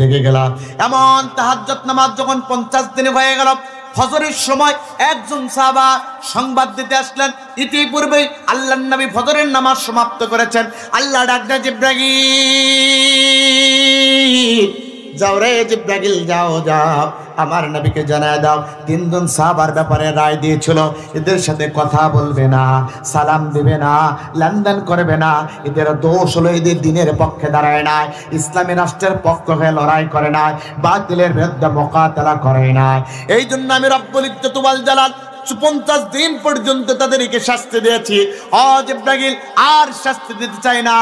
লেগে গেলাম। এমন তাহাজ্জুদ নামাজ যখন 50 দিন হয়ে গেল, ফজরের সময় একজন সাহাবা সংবাদ দিতে আসলেন, ইতিপূর্বে আল্লাহর নবী ফজরের নামাজ সমাপ্ত করেছেন। আল্লাহ ডাক দেয়, জিবরাইল যাও রে জিবরাইল, যাও যাও আমার নবীকে জানায় দাও, 3 জন সাহাবার ব্যাপারে রায় দিয়েছিল, এদের সাথে কথা বলবে না, সালাম দিবে না, লেনদেন করবে না। এদের দোষ হলো এদের দিনের পক্ষে দাঁড়ায় না, ইসলামী রাষ্ট্রের পক্ষ হয়ে লড়াই করে না, বাতিলের বিরুদ্ধে মোকাবেলা করে না। এই জন্য আমি রব্বুল ইজ্জত ওয়াল জালাল 50 দিন পর্যন্ত তাদেরকে শাস্তি দিয়েছি। জিবরাইল আর শাস্তি দিতে চায় না।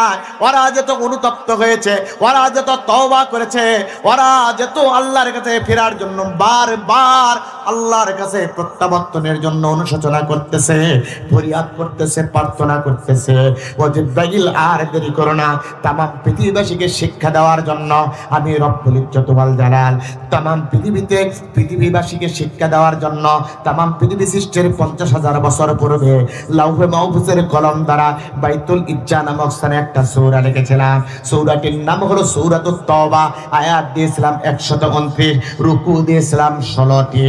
ওরা যত অনুতপ্ত হয়েছে, ওরা যত তওবা করেছে, ওরা যত আল্লাহর কাছে ফেরার জন্য বারবার আল্লাহর কাছে প্রত্যাবর্তনের জন্য অনুশোচনা করতেছে, ফরিয়াদ করতেছে, প্রার্থনা করতেছে। ও জিবরাইল আর দেরি করো না, তাম পৃথিবীবাসীকে শিক্ষা দেওয়ার জন্য আমি রব্বুল ইজ্জত ওয়াল জালাল তাম পৃথিবীবাসীকে শিক্ষা দেওয়ার জন্য তাম পৃথিবী সৃষ্টির 50,000 বছর পূর্বে লাউহে মাহফুজের কলম দ্বারা বাইতুল ইজ্জা নামক স্থানে একটা সূরা লিখেছিলাম। সূরাটির নাম হলো সূরাতুত তাওবা। আয়াত দিয়েছিলাম 129, রুকু দিয়েছিলাম 16টি।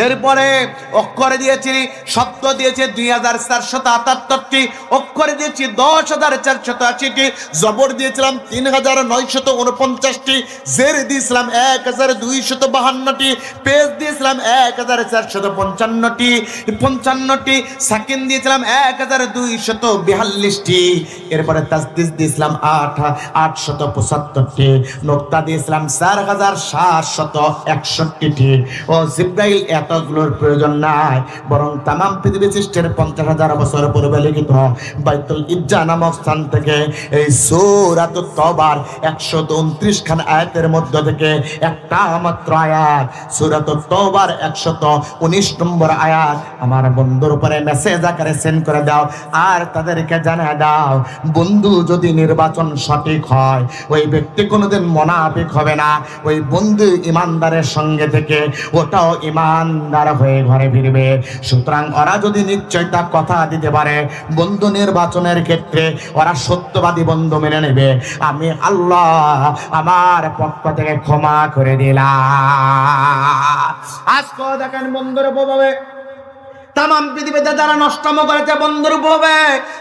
এরপরে অক্ষর দিয়েছি, শব্দ দিয়েছে 2478টি, অক্ষর দিয়েছি 10,480টি, জবর দিয়েছিলাম 3,949টি, জের দিয়েছিলাম 1,252টি, পেজ দিয়েছিলাম 1,455টি, সাকিন দিয়েছিলাম 1,242টি। এরপরে তাসদিদ দিয়েছিলাম 875টি, নোক্তা দিয়েছিলাম 4,761টি। ও জিবরাইল, এতগুলোর প্রয়োজন নাই, বরং তাম পৃথিবী সৃষ্টির 50,000 বছর পূর্বে লিখিত বাইতুল ইজ্জা নামক স্থান থেকে এই সূরাতুত তাওবার 129 খান আয়াতের মধ্য থেকে একটা মাত্র আয়াত, সূরাতুত তাওবার 119 নম্বর আয়াত আমার বন্ধুর উপরে মেসেজ আকারে সেন্ড করে দাও। আর তাদেরকে জানিয়ে দাও, বন্ধু যদি নির্বাচন সঠিক হয়, ওই ব্যক্তি কোনোদিন মুনাফিক হবে না, ওই বন্ধু ইমানদারের সঙ্গে থেকে ওটাও ইমানদার হয়ে ঘরে ফিরবে। সুতরাং ওরা যদি নিশ্চয়তা কথা দিতে পারে, বন্ধু নির্বাচনের ক্ষেত্রে ওরা সত্যবাদী বন্ধু মেনে নেবে, আমি আল্লাহ আমার পক্ষ থেকে ক্ষমা করে দিলাম। আজকে দেখেন বন্ধুর উপভাবে তাম পৃথিবীতে যারা নষ্টম করেছে, বন্ধুর উপভাবে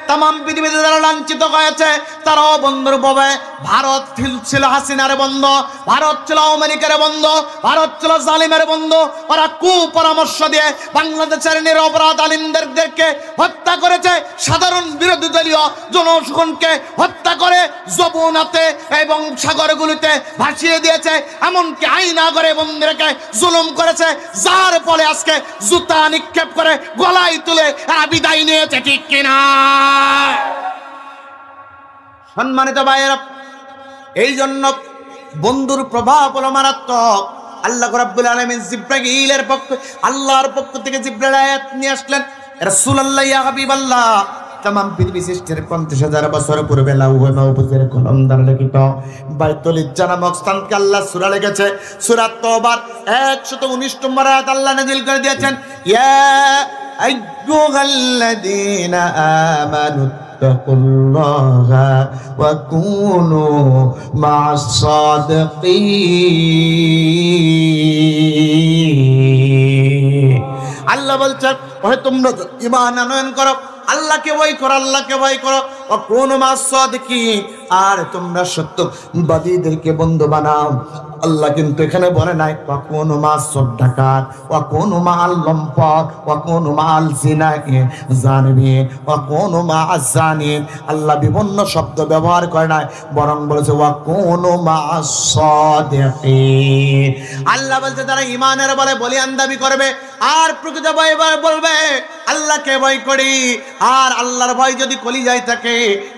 তাম পৃথিবীতে যারা লাঞ্ছিত হয়েছে, তারাও বন্ধুর উপভাবে। ভারত ছিল হাসিনার বন্ধু, ভারত ছিল আমেরিকার বন্ধু, ভারত ছিল জালিমের বন্ধু। ওরা কুপরামর্শ দিয়ে বাংলাদেশের নিরপরাধ আলিমদেরকে হত্যা করেছে, সাধারণ বিরোধী দলীয় জনগণকে হত্যা করে যমুনাতে এবং সাগরগুলিতে ভাসিয়ে দিয়েছে, এমনকি আইনা করে বন্ধুদেরকে জুলুম করেছে, যার ফলে আজকে জুতা নিক্ষেপ করে গলায় তুলে এরা বিদায় নিয়েছে, ঠিক কিনা? সম্মানিত ভাইয়েরা, এই জন্য বন্ধুর প্রভাব হলো মারাত্মক। আল্লাহ রাব্বুল আলামিন জিবরাইলের পক্ষ, আল্লাহর পক্ষ থেকে জিবরাইল আয়াত নিয়ে আসলেন, রাসূলুল্লাহ ইয়া হাবিবাল্লাহ, তাম পৃথিবী সৃষ্টির 50,000 বছর পূর্বে লাউহে মাহফুজের কলম দ্বারা লিখিত বাইতুল ইজ্জা নামক স্থানকে আল্লাহ সূরা লিখেছে। সূরা তাওবার 119 নম্বর আয়াত আল্লাহ নাযিল করে দিয়েছেন, ইয়া আইয়ুহাল্লাযীনা আমানু তাকুল্লাহা ওয়া কুনু মা'আস সাদিকিন। আল্লাহ বলছেন, ওহে তোমরা ঈমান আনয়ন করো, আল্লাহকে ভয় করো, আল্লাহকে ভয় করো, ওয়া কুনু মা'আস সাদিকিন, আর তোমরা সত্যবাদীদেরকে বন্ধু বানাও। আল্লাহ কিন্তু এখানে বলে নাই ওয়াকুনু মা'আস সাদাকাত, ওয়াকুনু মা'আল লম্পট, ওয়াকুনু মা'আল জানিবিন, ওয়াকুনু মা'আজ জানিন। আল্লাহ বিভিন্ন শব্দ ব্যবহার করে নাই, বরং বলেছে ওয়াকুনু মা'আস সাদিকিন। আল্লাহ বলছে তারা ঈমানের বলে বলিয়ান দাবি করবে আর প্রকৃত ভয় বলবে আল্লাহকে ভয় করি। আর আল্লাহর ভয় যদি কলিজায় থাকে,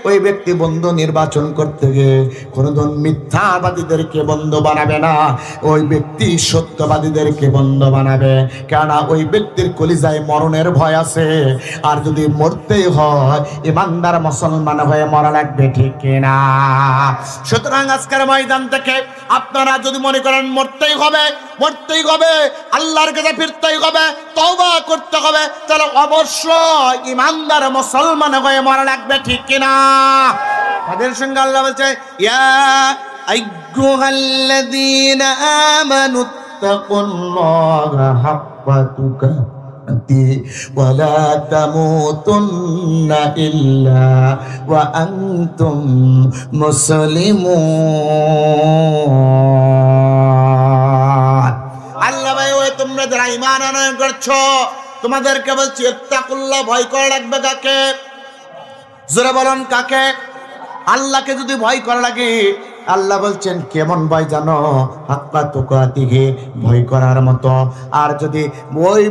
ওই ব্যক্তি বন্ধু নির্বাচন করতে গিয়ে কোনদিন মিথ্যাবাদীদেরকে বন্ধু বানাবে না, ওই ব্যক্তি সত্যবাদীদেরকে বন্ধু বানাবে। কেননা ওই ব্যক্তির কলিজায় মরণের ভয় আছে। আর যদি মরতেই হয় ইমানদার মুসলমান হয়ে মরা লাগবে, ঠিক কিনা? সুতরাং আজকের ময়দান থেকে আপনারা যদি মনে করেন মরতেই হবে, আল্লাহর কাছে ফিরতেই হবে, তওবা করতে হবে, তাহলে অবশ্যই ইমানদার মুসলমান হয়ে মরা লাগবে, ঠিক কিনা? তাদের সঙ্গে আল্লাহ বলছে ইয়া আইয়ুহাল্লাযীনা আমানুত্তাকুল্লাহা হাক্কা তুকাতিহি ওয়া লা তামুতুন্না ইল্লা ওয়া আনতুম মুসলিমুন। আল্লাহ ভাই, ওই তোমরা যারা ঈমান আনয়ন করছো, তোমাদেরকে বলছি ইত্তাকুল্লাহ, ভয় করা লাগবে। কাকে? জোরে বলুন কাকে? আল্লাহকে যদি ভয় করা লাগে, আল্লাহ বলছেন কেমন ভয় জানো? হাক্কা তুকাতিহি, ভয় করার মতো। আর যদি ওই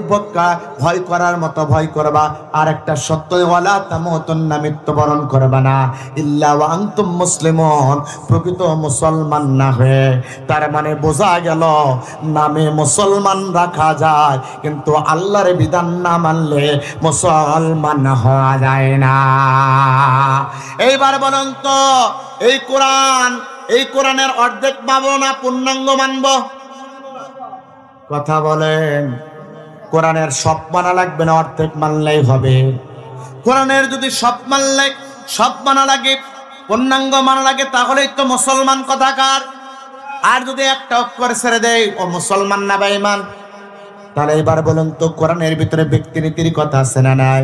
ভয় করার মতো ভয় করবা, আর একটা সত্য ওয়ালা তামুতুন্না, মৃত্যুবরণ করবা না, ইল্লা ওয়া আনতুম মুসলিমুন, প্রকৃত মুসলমান না হয়ে। তার মানে বোঝা গেল নামে মুসলমান রাখা যায়, কিন্তু আল্লাহর বিধান না মানলে মুসলমান হওয়া যায় না। এইবার বলুন তো, এই কোরআনের অর্ধেক মানবো না পূর্ণাঙ্গ মানবো? কথা বলেন। কোরআনের সব মানা লাগবে না, অর্ধেক মানলেই হবে। কোরআনের যদি সব মানা লাগে, পূর্ণাঙ্গ মানা লাগে, তাহলেই তো মুসলমান কথাকার। আর যদি একটা অক্ষর ছেড়ে দেয়, ও মুসলমান না বেঈমান। তাহলে এবার বলুন তো, কোরআনের ভিতরে ব্যক্তিনীতির কথা আছে না নাই?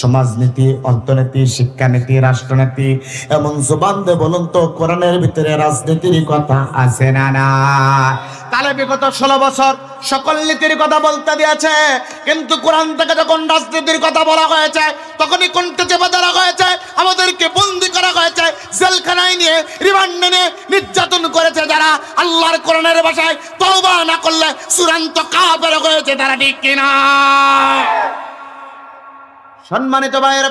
সমাজনীতি, অর্থনীতি, শিক্ষানীতি, রাষ্ট্রনীতি, এমন জবান দিয়ে বলুন তো কোরআনের ভিতরে রাজনীতির কথা আছে না না? তাহলে বিগত 16 বছর সকল নীতির কথা বলতে দিয়েছে, কিন্তু কোরআন থেকে যখন রাজনীতির কথা বলা হয়েছে, তখনই কোনটা চেপে ধরা হয়েছে, আমাদেরকে বন্দি করা হয়েছে, জেলখানায় নিয়ে রিমান্ডে নিয়ে নির্যাতন করেছে যারা আল্লাহর কোরআনের ভাষায় তওবা না করলে চূড়ান্ত কাফের হয়েছে তারা, ঠিক কিনা? সম্মানিত ভাইয়েরা,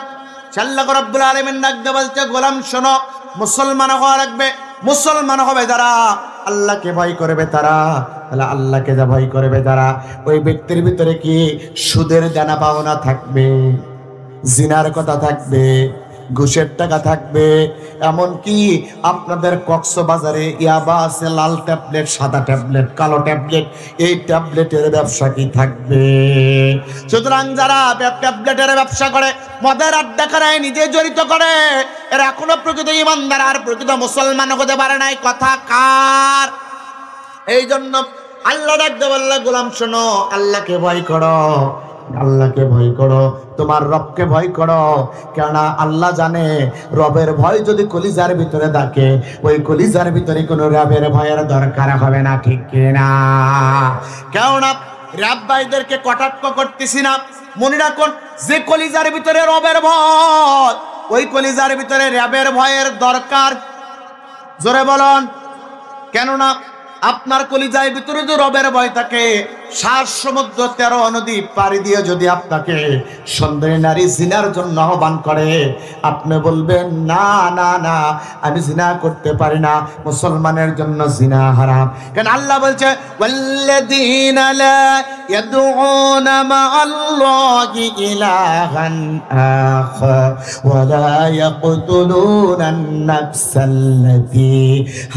আল্লাহ রাব্বুল আলামিন ডাকতে বলছে গোলাম শোনো, মুসলমান হওয়া লাগবে। মুসলমান হবে যারা আল্লাহকে ভয় করবে তারা। তাহলে আল্লাহকে যা ভয় করবে যারা, ওই ব্যক্তির ভিতরে কি সুদের দেনা পাওনা থাকবে, জিনার কথা থাকবে, ঘুষের টাকা থাকবে, এমনকি আপনাদের কক্সবাজারে ইয়াবা আছে, লাল ট্যাবলেট, সাদা ট্যাবলেট, কালো ট্যাবলেট, এই ট্যাবলেটের ব্যবসা কি থাকবে? সুতরাং যারা ট্যাবলেটের ব্যবসা করে, মদের আড্ডা করে, নিজে জড়িত করে, এরা এখনো প্রকৃত ইমানদার আর প্রকৃত মুসলমান হতে পারে নাই। কথা কার? এই জন্য আল্লাহ ডাকতে বললে গোলাম শোনো, আল্লাহকে ভয় করো, আল্লাহকে ভয় করো, তোমার রবকে ভয় করো। কেননা আল্লাহ জানে রবের ভয় যদি কলিজার ভিতরে থাকে, ওই কলিজার ভিতরে কোনো রবের ভয়ের দরকার হবে না, ঠিক কিনা? কেননা রব ভাইদেরকে কটাক্ষ করতেছি না, মনে রাখুন যে কলিজার ভিতরে রবের ভয়, ওই কলিজার ভিতরে রবের ভয়ের দরকার। জোরে বলুন। কেননা আপনার কলিজার ভিতরে যদি রবের ভয় থাকে, 7 সমুদ্র 13 নদী পাড়ি দিয়ে যদি আপনাকে সুন্দরী নারী জিনার জন্য আহ্বান করে, আপনি বলবেন না না না, আমি জিনা করতে পারি না, মুসলমানের জন্য জিনা হারাম। কেন আল্লাহ বলছে ওয়াল্লাযীনা লা ইয়াদউনা মা'আল্লাহি ইলাহান আখার ওয়া লা ইয়াকতুলুনান নাফসাল্লাতী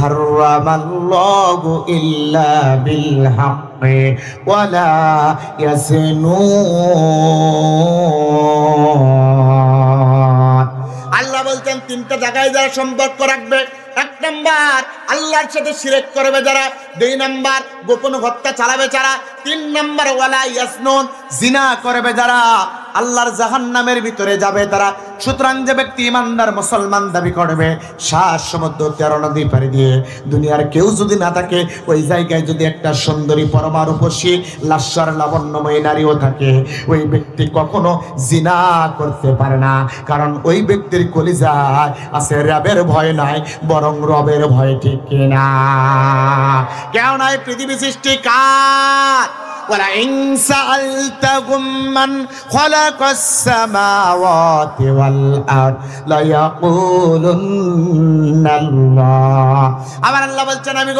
হারামাল্লাহু ইল্লা বিল হক ওয়ালা ইয়াসিনুন। আল্লাহ বলছেন 3টা জায়গায় যারা সম্পর্ক রাখবে, 1 নাম্বার আল্লাহর সাথে শিরক করবে যারা, 2 নাম্বার গোপন হত্যা চালাবে যারা, 3 নাম্বার ওয়ালা ইয়াসনুন, জিনা করবে যারা। আল্লাহর জাহান্নামের ভিতরে যাবে তারা। সুতরাং যে ব্যক্তি ইমানদার মুসলমান দাবি করবে, সাত সমুদ্র 13 নদী পাড়ি দিয়ে দুনিয়ার কেউ যদি না থাকে, ওই জায়গায় যদি একটা সুন্দরী পরমা রূপসী লাস্যার লাবণ্যময়ী নারীও থাকে, ওই ব্যক্তি কখনো জিনা করতে পারে না। কারণ ওই ব্যক্তির কলিজায় আছে রবের ভয় নাই, বরং রবের ভয়। ঠিক কিনা? কেউ নাই পৃথিবী সৃষ্টি কার? وَلَئِن سَأَلْتَهُم مَّنْ خَلَقَ السَّمَاوَاتِ وَالْأَرْضَ لَيَقُولُنَّ اللَّهُ। আবার আল্লাহ বলছেন, আমি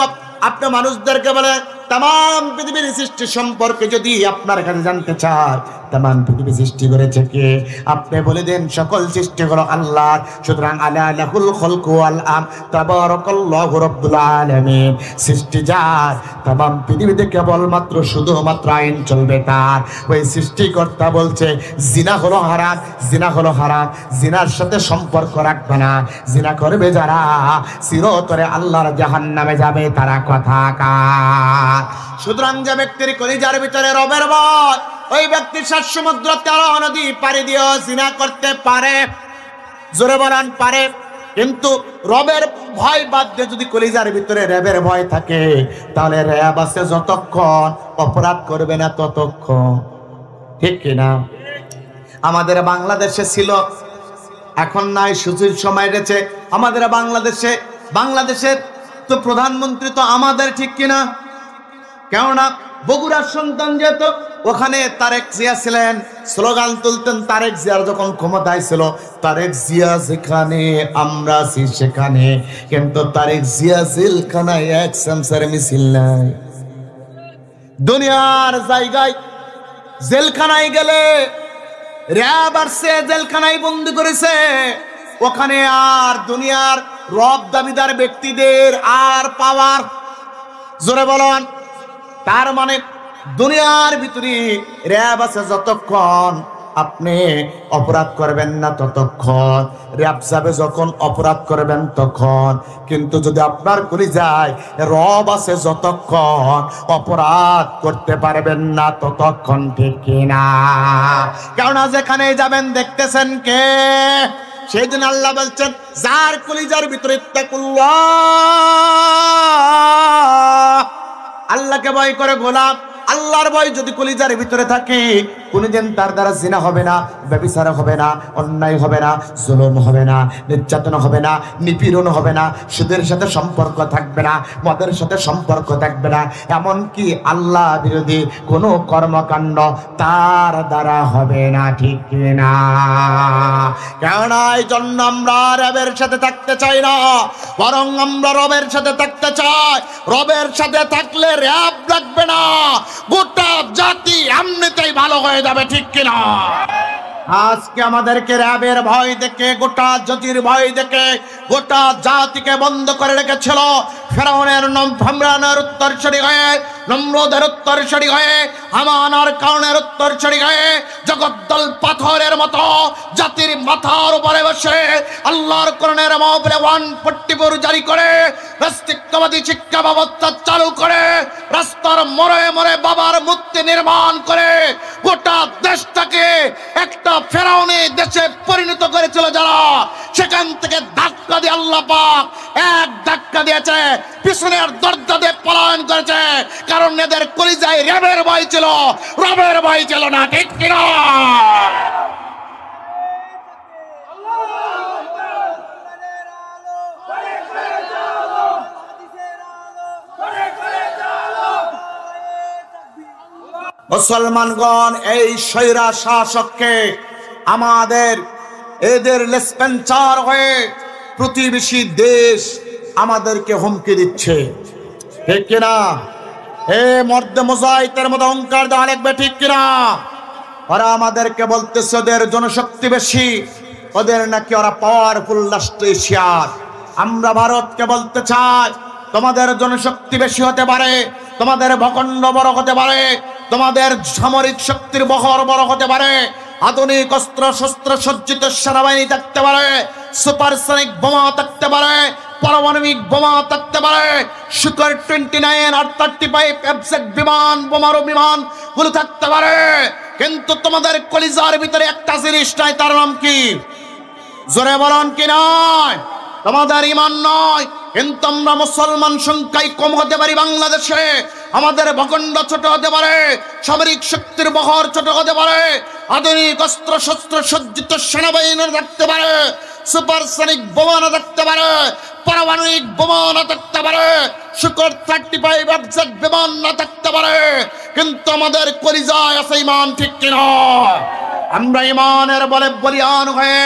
আপনি মানুষদেরকে বলে तमाम পৃথিবীর সৃষ্টি সম্পর্কে যদি আপনার কাছে জানতে চায়, तमाम পৃথিবী সৃষ্টি করেছে কে? আপনি বলে দেন সকল সৃষ্টি হলো আল্লাহর। সুতরাং আলা লাহুল খালকু ওয়াল আম তাবারাকাল্লাহু রাব্বুল আলামিন। সৃষ্টি যার, तमाम পৃথিবীতে কেবলমাত্র শুধুমাত্র আইন চলবে তার। ওই সৃষ্টিকর্তা বলছে জিনা হলো হারাম, জিনা হলো হারাম, জিনার সাথে সম্পর্ক রাখবে না। জিনা করবে যারা চিরতরে আল্লাহর জাহান্নামে যাবে তারা কথাকার। সুতরাং যে ব্যক্তির কলিজার ভিতরে রবের ভয়, ওই ব্যক্তি 7 সমুদ্র 13 নদী পাড়ি দিয়ে জিনা করতে পারে। জোরে বলেন পারে। কিন্তু রবের ভয় বাদ দিয়ে যদি কলিজার ভিতরে রবের ভয় থাকে, তাহলে রব আছে যতক্ষণ অপরাধ করবে না ততক্ষণ। ঠিক কিনা? আমাদের বাংলাদেশে ছিল, এখন নাই, সুচির সময় গেছে। আমাদের বাংলাদেশের তো প্রধানমন্ত্রী তো আমাদের। ঠিক কিনা? কেননা বগুড়ার সন্তান যেহেতু, ওখানে তারেক জিয়া ছিলেন, স্লোগান তুলতেন। তারেক জিয়ার যখন ক্ষমতায় ছিল, তারেক জিয়া যেখানে আমরা আছি সেখানে। কিন্তু তারেক জিয়া জেলখানায় এক সেন্সার মিছিল নাই। দুনিয়ার জায়গায় জেলখানায় গেলে র‍্যাব আসছে, জেলখানায় বন্দি করেছে। ওখানে আর দুনিয়ার রব দাবিদার ব্যক্তিদের আর পাওয়ার। জোরে বলেন। তার মানে দুনিয়ার ভিতরে র‍্যাব আছে যতক্ষণ আপনি অপরাধ করবেন না ততক্ষণ, র‍্যাব যাবে যখন অপরাধ করবেন তখন। কিন্তু যদি আপনার কলিজায় রব আছে যতক্ষণ অপরাধ করতে পারবেন না ততক্ষণ। ঠিক কিনা? কেননা যেখানে যাবেন দেখতেছেন কে? সেই জন্য আল্লাহ বলছেন, যার কলিজার ভিতরে ইত্তাকুল্লাহ, আল্লাহকে ভয় করে গোলাম। আল্লাহর ভয় যদি কলিজার ভিতরে থাকে, কোনদিন তার দ্বারা জিনা হবে না, ব্যভিচার হবে না, অন্যায় হবে না, জুলুম হবে না, নির্যাতন হবে না, নিপীড়ন হবে না, সুদের সাথে সম্পর্ক থাকবে না, মদের সাথে সম্পর্ক থাকবে না, এমনকি আল্লাহ বিরোধী কোনো কর্মকাণ্ড তার দ্বারা হবে না। ঠিক কিনা? কেননা এই জন্য আমরা রবের সাথে থাকতে চাই না, বরং আমরা রবের সাথে থাকতে চাই। রবের সাথে থাকলে র‍্যাব লাগবে না, গোটা জাতি এমনিতেই ভালো হয়ে যাবে। ঠিক কিনা? আজকে আমাদেরকে র‍্যাবের ভয় দেখে, গোটা জাতির ভয় দেখে গোটা জাতিকে বন্ধ করে রেখেছিল। ফেরাউনের হামরানের উত্তরসূরি হয়ে, নমরুদের উত্তরসূরি হয়ে, হামান আর কারুনের উত্তরসূরি হয়ে জগদ্দল পাথরের মতো জাতির মাথার উপরে বসে আল্লাহর কোরআনের মাহফিলে 144 জারি করে, রাষ্ট্রীয়তাবাদী শিক্ষা ব্যবস্থা চালু করে, রাস্তার মোড়ে মোড়ে বাবার মূর্তি নির্মাণ করে গোটা দেশটাকে একটা ফেরাউনি দেশে পরিণত করেছিল যারা, সেখান থেকে ধাক্কা দিয়ে আল্লাহ পাক এক ধাক্কা দিয়েছে, পিছনের দরজা দিয়ে পলায়ন করেছে। কারণ এদের কলিজায় রবের ভয় ছিল, রবের ভয় ছিল না। ঠিক কিনা? মুসলমানগণ, এই স্বৈরা শাসককে আমাদের এদের লেসপেন্সার হয়ে প্রতিবেশী দেশ আমাদেরকে হুমকি দিচ্ছে। ঠিক কিনা? মর্দে মুজাহিদের মতো অহংকার দেওয়া লাগবে। ঠিক কিনা? ওরা আমাদেরকে বলতেছে ওদের জনশক্তি বেশি, ওদের নাকি ওরা পাওয়ারফুল রাষ্ট্র এশিয়ার। আমরা ভারতকে বলতে চাই, তোমাদের জনশক্তি বেশি হতে পারে, তোমাদের ভূখণ্ড বড় হতে পারে, তোমাদের সামরিক শক্তির বহর বড় হতে পারে, আধুনিক অস্ত্র শস্ত্র সজ্জিত সেনাবাহিনী থাকতে পারে, সুপারসনিক বোমা থাকতে পারে, পারমাণবিক বোমা থাকতে পারে, সুকর 29 আর 35 এফজেড বিমান বোমারু বিমান গুলো থাকতে পারে। কিন্তু তোমাদের কলিজার ভিতরে একটা জিনিস নাই, তার নাম কি? জোরে বলুন কি নয়? তোমাদের ঈমান নয়। কিন্তু আমরা মুসলমান সংখ্যায় কম হতে পারি বাংলাদেশে, আমাদের ভূখণ্ড ছোট হতে পারে, সামরিক শক্তির বহর ছোট হতে পারে, আধুনিক অস্ত্র শস্ত্র সজ্জিত সেনাবাহিনী থাকতে পারে, সুপারসনিক বোমা থাকতে পারে, পারমাণবিক বোমা থাকতে পারে, সুকর 35 এফজেড বিমান না থাকতে পারে, কিন্তু আমাদের কলিজায় আছে ঈমান, ঠিক কিনা? আমরা ঈমানের বলে বলিয়ান হয়ে,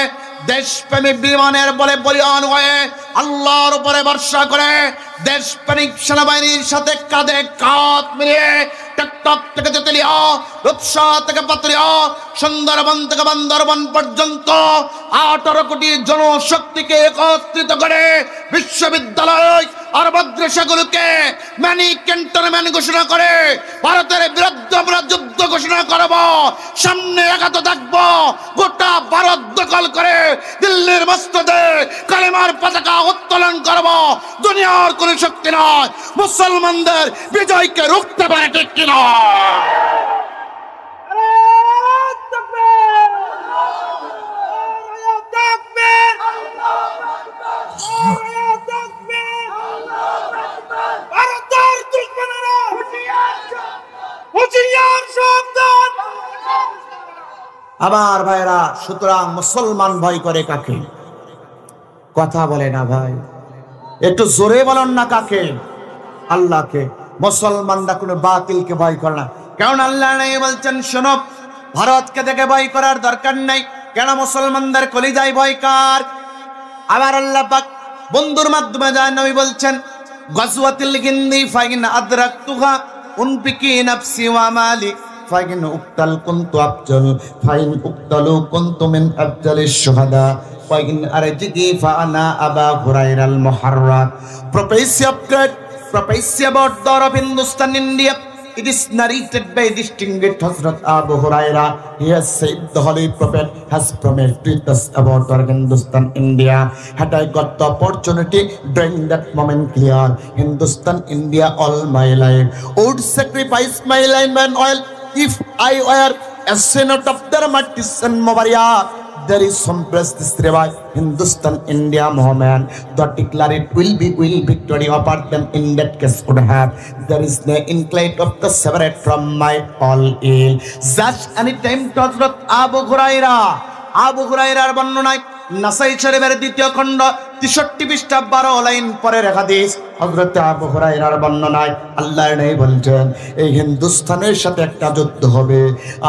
দেশপ্রেমিক বিমানের বলে বলিয়ান হয়ে, আল্লাহর উপরে ভরসা করে, দেশপ্রেমিক সেনাবাহিনীর সাথে কাঁধে কাঁধ মিলিয়ে টেকটক থেকে তেতুলিয়া, রূপসা থেকে পাতুরিয়া, সুন্দরবন থেকে বান্দরবন পর্যন্ত 18 কোটি জনশক্তিকে একত্রিত করে বিশ্ববিদ্যালয় আর মাদ্রাসাগুলোকে ম্যানি ক্যান্টনমেন্ট ঘোষণা করে ভারতের বিরুদ্ধে আমরা যুদ্ধ ঘোষণা করব। সামনে একাত থাকবো, গোটা ভারত দখল করে দিল্লির মসজিদে কালেমার পতাকা উত্তোলন করব। দুনিয়ার কোন শক্তি নয় মুসলমানদের বিজয়কে রুখতে পারে, ঠিক কিনা? আমার ভাইরা, সুতরাং মুসলমান ভয় করে কাকে? কথা বলে না ভাই, একটু জোরে বলেন না কাকে? আল্লাহকে। মুসলমানরা কোনো বাতিলকে ভয় করে না, কারণ আল্লাহ বলছেন শোনো, ভারতকে দেখে ভয় করার দরকার নাই। কেন? মুসলমানদের কলিজায় ভয় কার? আবার আল্লাহ পাক বন্ধুর মাধ্যমে যায় নবী বলছেন, গাজওয়াতুল হিন্দি ফাইন আদরাকতুহা উনফিকি নাফসি ওয়া মালি ফাইন উক্তাল কুনতু আফজাল ফাইন উক্তালু কুনতু মিন আফজালিশ শুহাদা ফাইন আরজিকি ফাআনা আবা হুরায়রাল মুহাররাত। Prophecy about the of Hindustan, India. It is narrated by distinguished Hazrat Abu Huraira. He has said the Holy Prophet has promised to us about our Hindustan, India. Had I got the opportunity during that moment clear, Hindustan, India all my life, would sacrifice my life and oil if I were a senate of Dharmatis and Movaria. There is some bless this revive Hindustan, India, Mohammed. The declare it will victory apart them in that case would have. There is no incline of the separate from my all ill. Such any time to Hazrat Abu Huraira. Abu Huraira বর্ণনায় নাসাই শরীফের 2য় খণ্ড 63 পৃষ্ঠা 12 line পরের হাদিস। হযরত আবু হুরায়রার বর্ণনায় আল্লাহর নবী বলছেন, এই হিন্দুস্তানের সাথে একটা যুদ্ধ হবে,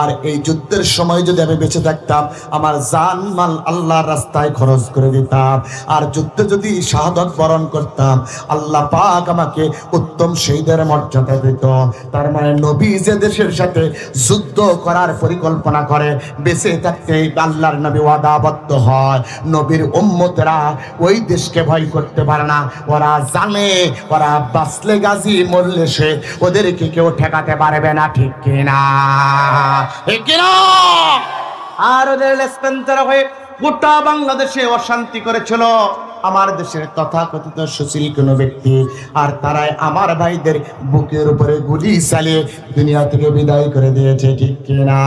আর এই যুদ্ধের সময় যদি আমি বেঁচে থাকতাম, আমার জান মাল আল্লাহর রাস্তায় খরচ করে দিতাম, আর যুদ্ধে যদি শাহাদাত বরণ করতাম, আল্লাহ পাক আমাকে উত্তম শহীদের মর্যাদা দিত। তার মানে নবী যে দেশের সাথে যুদ্ধ করার পরিকল্পনা করে, বেঁচে থাকতে আল্লাহর নবী ওয়াদাবদ্ধ হয়, নবীর উম্মতেরা ওই দেশকে ভয় করতে পারে না। ওরা জানে ওরা বাঁচলে গাজী, মরলে সে, ওদেরকে কেউ ঠেকাতে পারবে না, ঠিক কিনা? ঠিক কিনা? আর ওদের লেসপেন্সার হয়ে গোটা বাংলাদেশে অশান্তি করেছিল আমার দেশের তথাকথিত সুশীল কোন ব্যক্তি, আর তারাই আমার ভাইদের বুকের উপরে গুলি চালিয়ে দুনিয়া থেকে বিদায় করে দিয়েছে, ঠিক কিনা?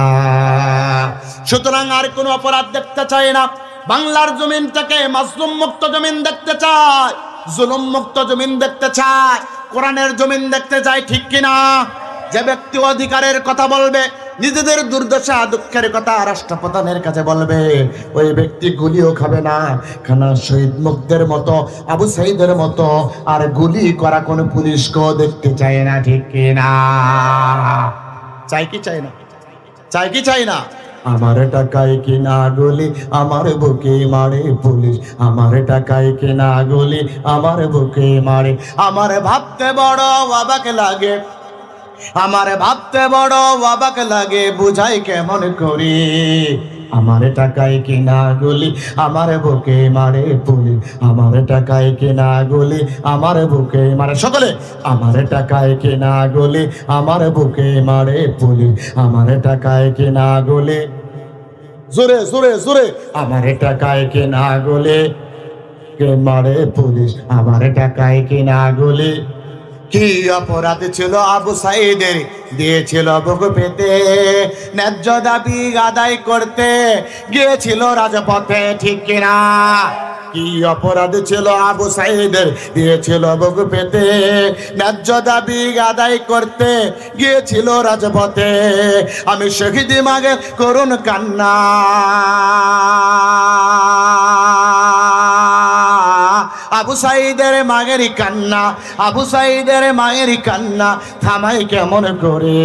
সুতরাং আর কোন অপরাধ দেখতে চায় না। বাংলার জমিনটাকে মাজলুম মুক্ত জমিন দেখতে চায়, জুলুম মুক্ত জমিন দেখতে চায়, কোরআনের জমিন দেখতে চায়, ঠিক কিনা? যে ব্যক্তি অধিকারের কথা বলবে, নিজেদের দুর্দশা দুঃখের কথা রাষ্ট্রপ্রধানের কাছে বলবে, ওই ব্যক্তি গুলিও খাবে না, খানা শহীদ মুক্তের মতো, আবু সাইদের মতো আর গুলি করা কোনো পুলিশকেও দেখতে চায় না, ঠিক কিনা? চাই কি চাই না? চাই কি চাই না? আমার টাকায় কিনা গুলি আমার বুকে মারে পুলিশ, আমার টাকায় কিনা গুলি আমার বুকে মারে। আমার ভাবতে বড় অবাক লাগে, আমার ভাবতে বড় অবাক লাগে, বুঝাই কেমন করি। আমার টাকায় কিনা গুলি আমার বুকে মারে পুলিশ, আমার টাকায় কিনা গুলি আমার বুকে মারে। সকলে, আমার টাকায় কিনা গুলি আমার বুকে মারে পুলিশ, আমার টাকায় কিনা গুলি, জোরে জোরে জোরে, আমার টাকায় কিনা গুলি কে মারে পুলিশ, আমার টাকায় কিনা গুলি কি অপরাধ ছিল আবু সাঈদের? দিয়েছিল বুক পেতে, ন্যায্য দাবি আদায় করতে গিয়েছিল রাজপথে, ঠিক কিনা? কি অপরাধ ছিল আবু সাঈদের? দিয়েছিল বুক পেতে, ন্যায্য দাবি আদায় করতে গিয়েছিল রাজপথে। আমি শহীদ মাগে করুন কান্না, আবু সাঈদের মায়ের কান্না, আবু সাঈদের মায়ের কান্না থামাই কেমন করে?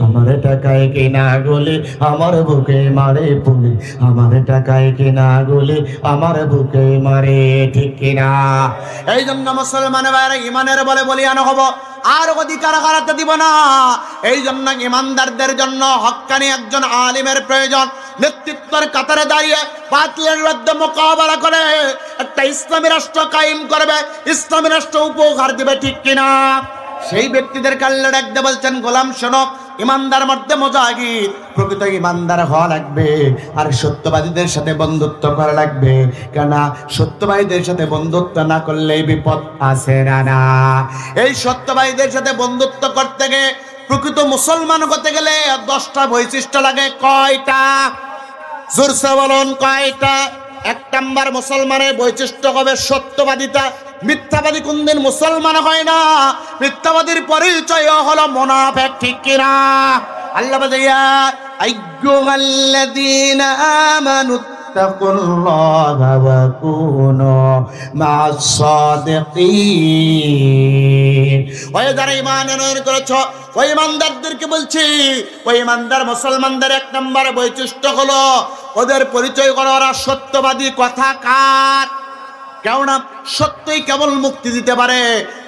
আমার টাকায় কেনা গলে আমার বুকে মারে পুলি, আমার টাকায় কেনা গলে আমার বুকে মারে, ঠিক কিনা? এই জন্য মুসলমান ভাইরা ইমানের বলে বলিয়ান হব, আর অধিকার হারাতে দিব না। এই জন্য ইমানদারদের জন্য হক্কানি একজন আলিমের প্রয়োজন, নেতৃত্বের কাতারে দাঁড়িয়ে বাতিলের বিরুদ্ধে মোকাবেলা করে একটা ইসলামী রাষ্ট্র কায়েম করবে, ইসলামী রাষ্ট্র উপহার দিবে, ঠিক কিনা? সেই ব্যক্তিদেরকে আল্লাহ ডাকতে বলছেন, গোলাম শোনো, ইমানদার মধ্যে মুজাহিদ, প্রকৃত ইমানদার হওয়া লাগবে, আর সত্যবাদীদের সাথে বন্ধুত্ব করা লাগবে। কেন? সত্যবাদীদের সাথে বন্ধুত্ব না করলে বিপদ আছে না। এই সত্যবাদীদের সাথে বন্ধুত্ব করতে গেলে, প্রকৃত মুসলমান হতে গেলে 10টা বৈশিষ্ট্য লাগে। কয়টা? জোরসে বলুন, কয়টা? 1 নাম্বার মুসলমানের বৈশিষ্ট্য হবে সত্যবাদিতা। মিথ্যাবাদী কোনদিন মুসলমান হয় না, মিথ্যাবাদীর পরিচয় হলো মুনাফিক, ঠিক কিনা? আল্লাহ বলে, ইয়া আইয়ুহাল্লাযীনা আমানু তাকুল্লাহা ওয়া কুনু মা'আস সাদিকিন। ওই যারা ঈমান আনয়ন করেছো, ওই ঈমানদারদেরকে বলছি, ওই ঈমানদার মুসলমানদের 1 নম্বর বৈশিষ্ট্য হলো ওদের পরিচয় করো ওরা সত্যবাদী কথাকার। কেননা সত্যই কেবল মুক্তি দিতে পারে।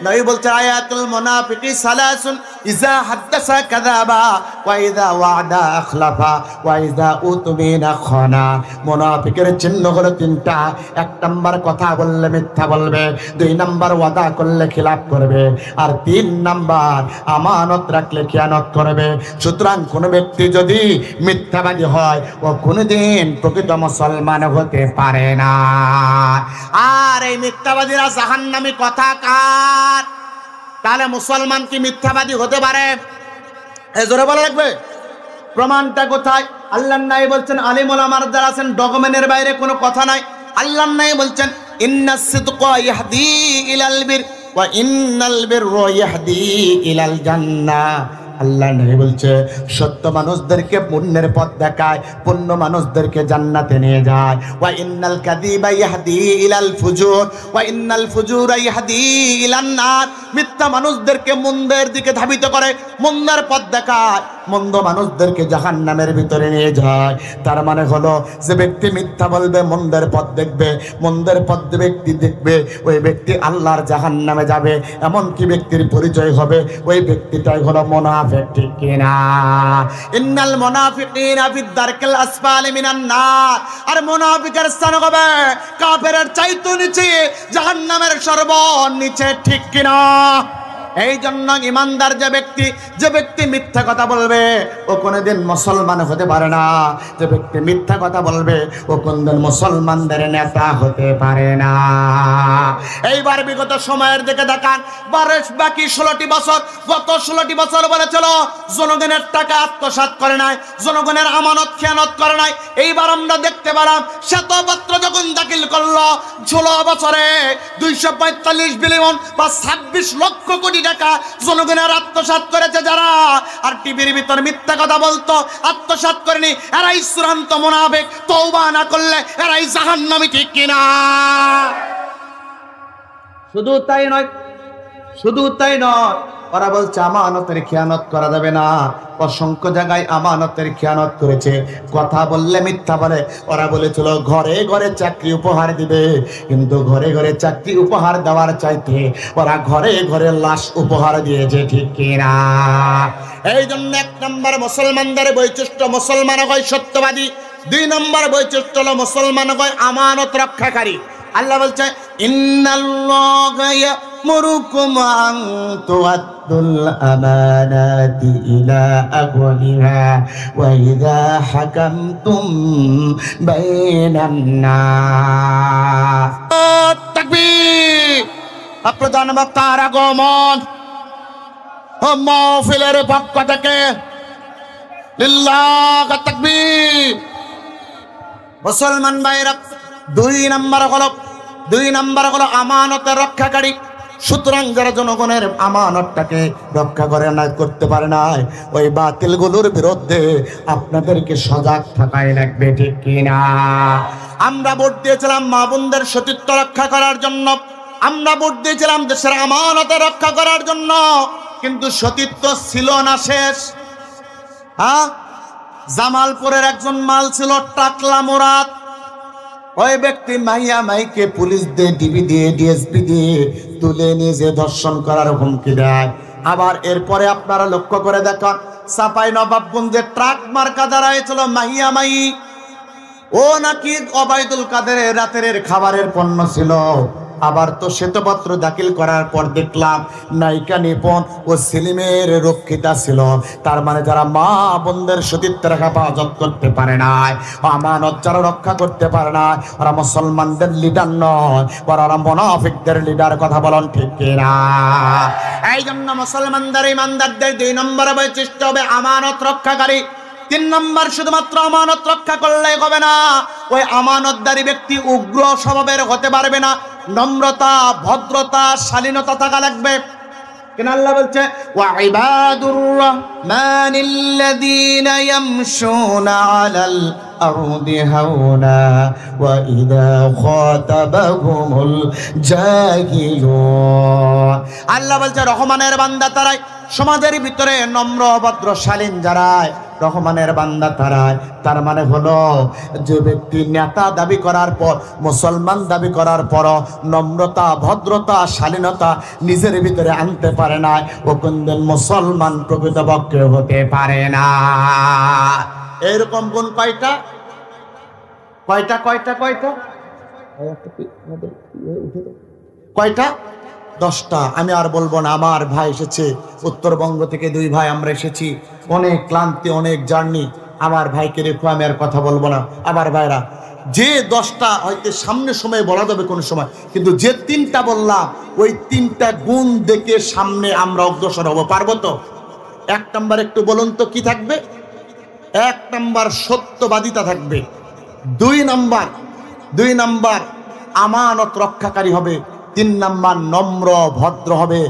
নবী বলছে, আয়াতুল মুনাফিকি সালাসুন, ইযা হাদাসা কাযাবা ওয়া ইযা ওয়া'দা আখলাফা ওয়া ইযা উতমিনা খানা। মুনাফিকের চিহ্ন হলো 3টা। 1 নাম্বার কথা বললে মিথ্যা বলবে, 2 নাম্বার ওয়াদা করলে খিলাফ করবে, আর 3 নাম্বার আমানত রাখলে খিয়ানত করবে। সুতরাং কোন ব্যক্তি যদি মিথ্যাবাদী হয়, ও কোনদিন প্রকৃত মুসলমান হতে পারে না। আর এই মিথ্যাবাদীরা জাহান্নামী কথাকার। তাহলে মুসলমান কি মিথ্যাবাদী হতে পারে? এই জোরে বলা লাগবে। প্রমাণটা কোথায়? আল্লাহর নবী বলছেন, আলিম ওলামার যারা আছেন ডকুমেন্টের বাইরে কোনো কথা নাই। আল্লাহর নবী বলছেন, ইন্নাস সিদকা ইয়াহদি ইলাল বির ওয়া ইন্নাল বিররা ইয়াহদি ইলাল জান্নাহ। আল্লাহ নবী বলছে, সত্য মানুষদেরকে পুণ্যের পথ দেখায়, পুণ্য মানুষদেরকে জান্নাতে নিয়ে যায়। ওয়া ইন্নাল কাযিবা ইয়াহদি ইলাল ফুজুর ওয়া ইন্নাল ফুজুরা ইয়াহদি ইলান নার। মিথ্যা মানুষদেরকে মন্দের দিকে ধাবিত করে, মন্দের পথ দেখায়, মন্দ মানুষদেরকে জাহান্নামের ভিতরে নিয়ে যায়। তার মানে হলো, যে ব্যক্তি মিথ্যা বলবে, মন্দের পথ দেখবে, মন্দের পথ ব্যক্তি দেখবে, ওই ব্যক্তি আল্লাহর জাহান্নামে যাবে। এমন কি ব্যক্তির পরিচয় হবে, ওই ব্যক্তিটাই হলো মুনাফিক, ঠিক কিনা? ইন্নাল মুনাফিকিনা ফিদ দারকিল আসফালি মিনান নার। আর মুনাফিকের স্থান হবে কাফেরের চাইতে নিচে, জাহান্নামের সর্বনিচে, ঠিক কিনা? এই জন্য ইমানদার যে ব্যক্তি মিথ্যা কথা বলবে, ও কোনদিন মুসলমান হতে পারে না। যে ব্যক্তি মিথ্যা কথা বলবে, ও কোনদিন মুসলমানদের নেতা হতে পারে না। এইবার বিগত সময়ের দিকে দেখান, বাকি 16টি বছর, গত 16টি বছর বলেছিল জনগণের টাকা আত্মসাৎ করে নাই, জনগণের আমানত খেয়ানত করে নাই। এইবার আমরা দেখতে পেলাম শ্বেতপত্র যখন দাখিল করলো, 16 বছরে 245 বিলিয়ন বা 26 লক্ষ কোটি টাকা জনগণের আত্মসাৎ করেছে যারা। আর টিভির ভিতর মিথ্যা কথা বলতো, আত্মসাৎ করেনি, এরাই চূড়ান্ত মুনাফিক। তওবা না করলে এরাই জাহান্নামী, ঠিক কিনা? শুধু তাই নয়, ওরা বলছে আমানতের খেয়ানত করা যাবে না। অসংখ্য জায়গায় আমানতের খেয়ানত করেছে, কথা বললে মিথ্যা বলে। ওরা বলেছিল ঘরে ঘরে চাকরি উপহার দিবে, কিন্তু ঘরে ঘরে চাকরি উপহার দেওয়ার চাইতে ওরা ঘরে ঘরে লাশ উপহার দিয়েছে, ঠিক কিনা? এই জন্য 1 নম্বর মুসলমানদের বৈশিষ্ট্য, মুসলমান হয় সত্যবাদী। 2 নম্বর বৈশিষ্ট্য হলো মুসলমান হয় আমানত রক্ষাকারী। আল্লাহ বলছে, ইন্নাল্লাহা ইয়া'মুরুকুম আন তু'আদ্দুল আমানাতি ইলা আহলিহা ওয়া ইযা হাকামতুম বাইনান নাস। তাকবীর! প্রধান বক্তার আগমন ও মাহফিলের পক্ষ থেকে লিল্লাহু তাকবীর। মুসলমান ভাইরা, দুই নাম্বার হলো আমানতের রক্ষাকারী। সুতরাং যারা জনগণের আমানতটাকে রক্ষা করে না, করতে পারে না, ওই বাতিলগুলোর বিরুদ্ধে আপনাদেরকে সজাগ থাকাই লাগবে, ঠিক কিনা? আমরা ভোট দিয়েছিলাম মা বোনদের সতীত্ব রক্ষা করার জন্য, আমরা ভোট দিয়েছিলাম দেশের আমানত রক্ষা করার জন্য, কিন্তু সতীত্ব ছিল না শেষ। হ্যাঁ, জামালপুরের একজন মাল ছিল টাকলা মুরাদ। ওই ব্যক্তি মাইয়া মাইকে পুলিশ দিয়ে, ডিবি দিয়ে, ডিএসপি দিয়ে তুলে নিয়ে যে ধর্ষণ করার হুমকি দেয়। আবার এরপরে আপনারা লক্ষ্য করে দেখুন, চাপাই নবাবগঞ্জে ট্রাক মার্কা দাঁড়াইছিল মাহিয়া মাই, ও নাকি ওবায়দুল কাদেরের রাতের খাবারের পণ্য ছিল। আবার তো শ্বেতপত্র দাখিল করার পর দেখলাম নায়িকা নিপন ও সেলিমের রক্ষিতা ছিল। তার মানে যারা মা বোনদের সতীত্বের হেফাজত করতে পারে না, আমানত যারা রক্ষা করতে পারে না, ওরা মুসলমানদের লিডার নয়, ওরা মুনাফিকদের লিডার। কথা বলুন ঠিক কিনা? এই জন্য মুসলমানদের, ইমানদারদের 2 নম্বরে বৈশিষ্ট্য হবে আমানত রক্ষাকারী। 3 নম্বর, শুধুমাত্র আমানত রক্ষা করলেই হবে না, ওই আমানতদারী ব্যক্তি উগ্র স্বভাবের হতে পারবে না। নম্রতা, ভদ্রতা, শালীনতা থাকা লাগবে। কেন আল্লাহ বলছে ওয়া ইবাদুর রাহমানিল্লাযীনা ইয়ামশুনা আলাল আরদি হাওনা ওয়া ইযা খাতাবাহুমুল জাহিলুন। আল্লাহ বলছে রহমানের বান্দা তারাই, সমাজের ভিতরে নম্র, ভদ্র, শালীন যারা রহমানের বান্দা তারাই। তার মানে হলো যে ব্যক্তি নেতা দাবি করার পর, মুসলমান দাবি করার পর নম্রতা, ভদ্রতা, শালীনতা নিজের ভিতরে আনতে পারে না, ও কোনদিন মুসলমান প্রকৃতপক্ষে হতে পারে না। এরকম কোন কয়টা? কয়টা? 10টা। আমি আর বলবো না। আমার ভাই এসেছে উত্তরবঙ্গ থেকে, 2 ভাই আমরা এসেছি, অনেক ক্লান্তি, অনেক জার্নি। আমার ভাইকে রেখো, আমি আর কথা বলবো না। আমার ভাইরা, যে 10টা হয়তো সামনে সময় বলা যাবে কোনো সময়, কিন্তু যে 3টা বললাম, ওই 3টা গুণ দেখে সামনে আমরা অগ্রসর হবো। পারবো তো? 1 নম্বর একটু বলুন তো কি থাকবে? 1 নম্বর সত্যবাদিতা থাকবে। 2 নম্বর আমানত রক্ষাকারী হবে। 3 নম্বর নম্র ভদ্র হবে।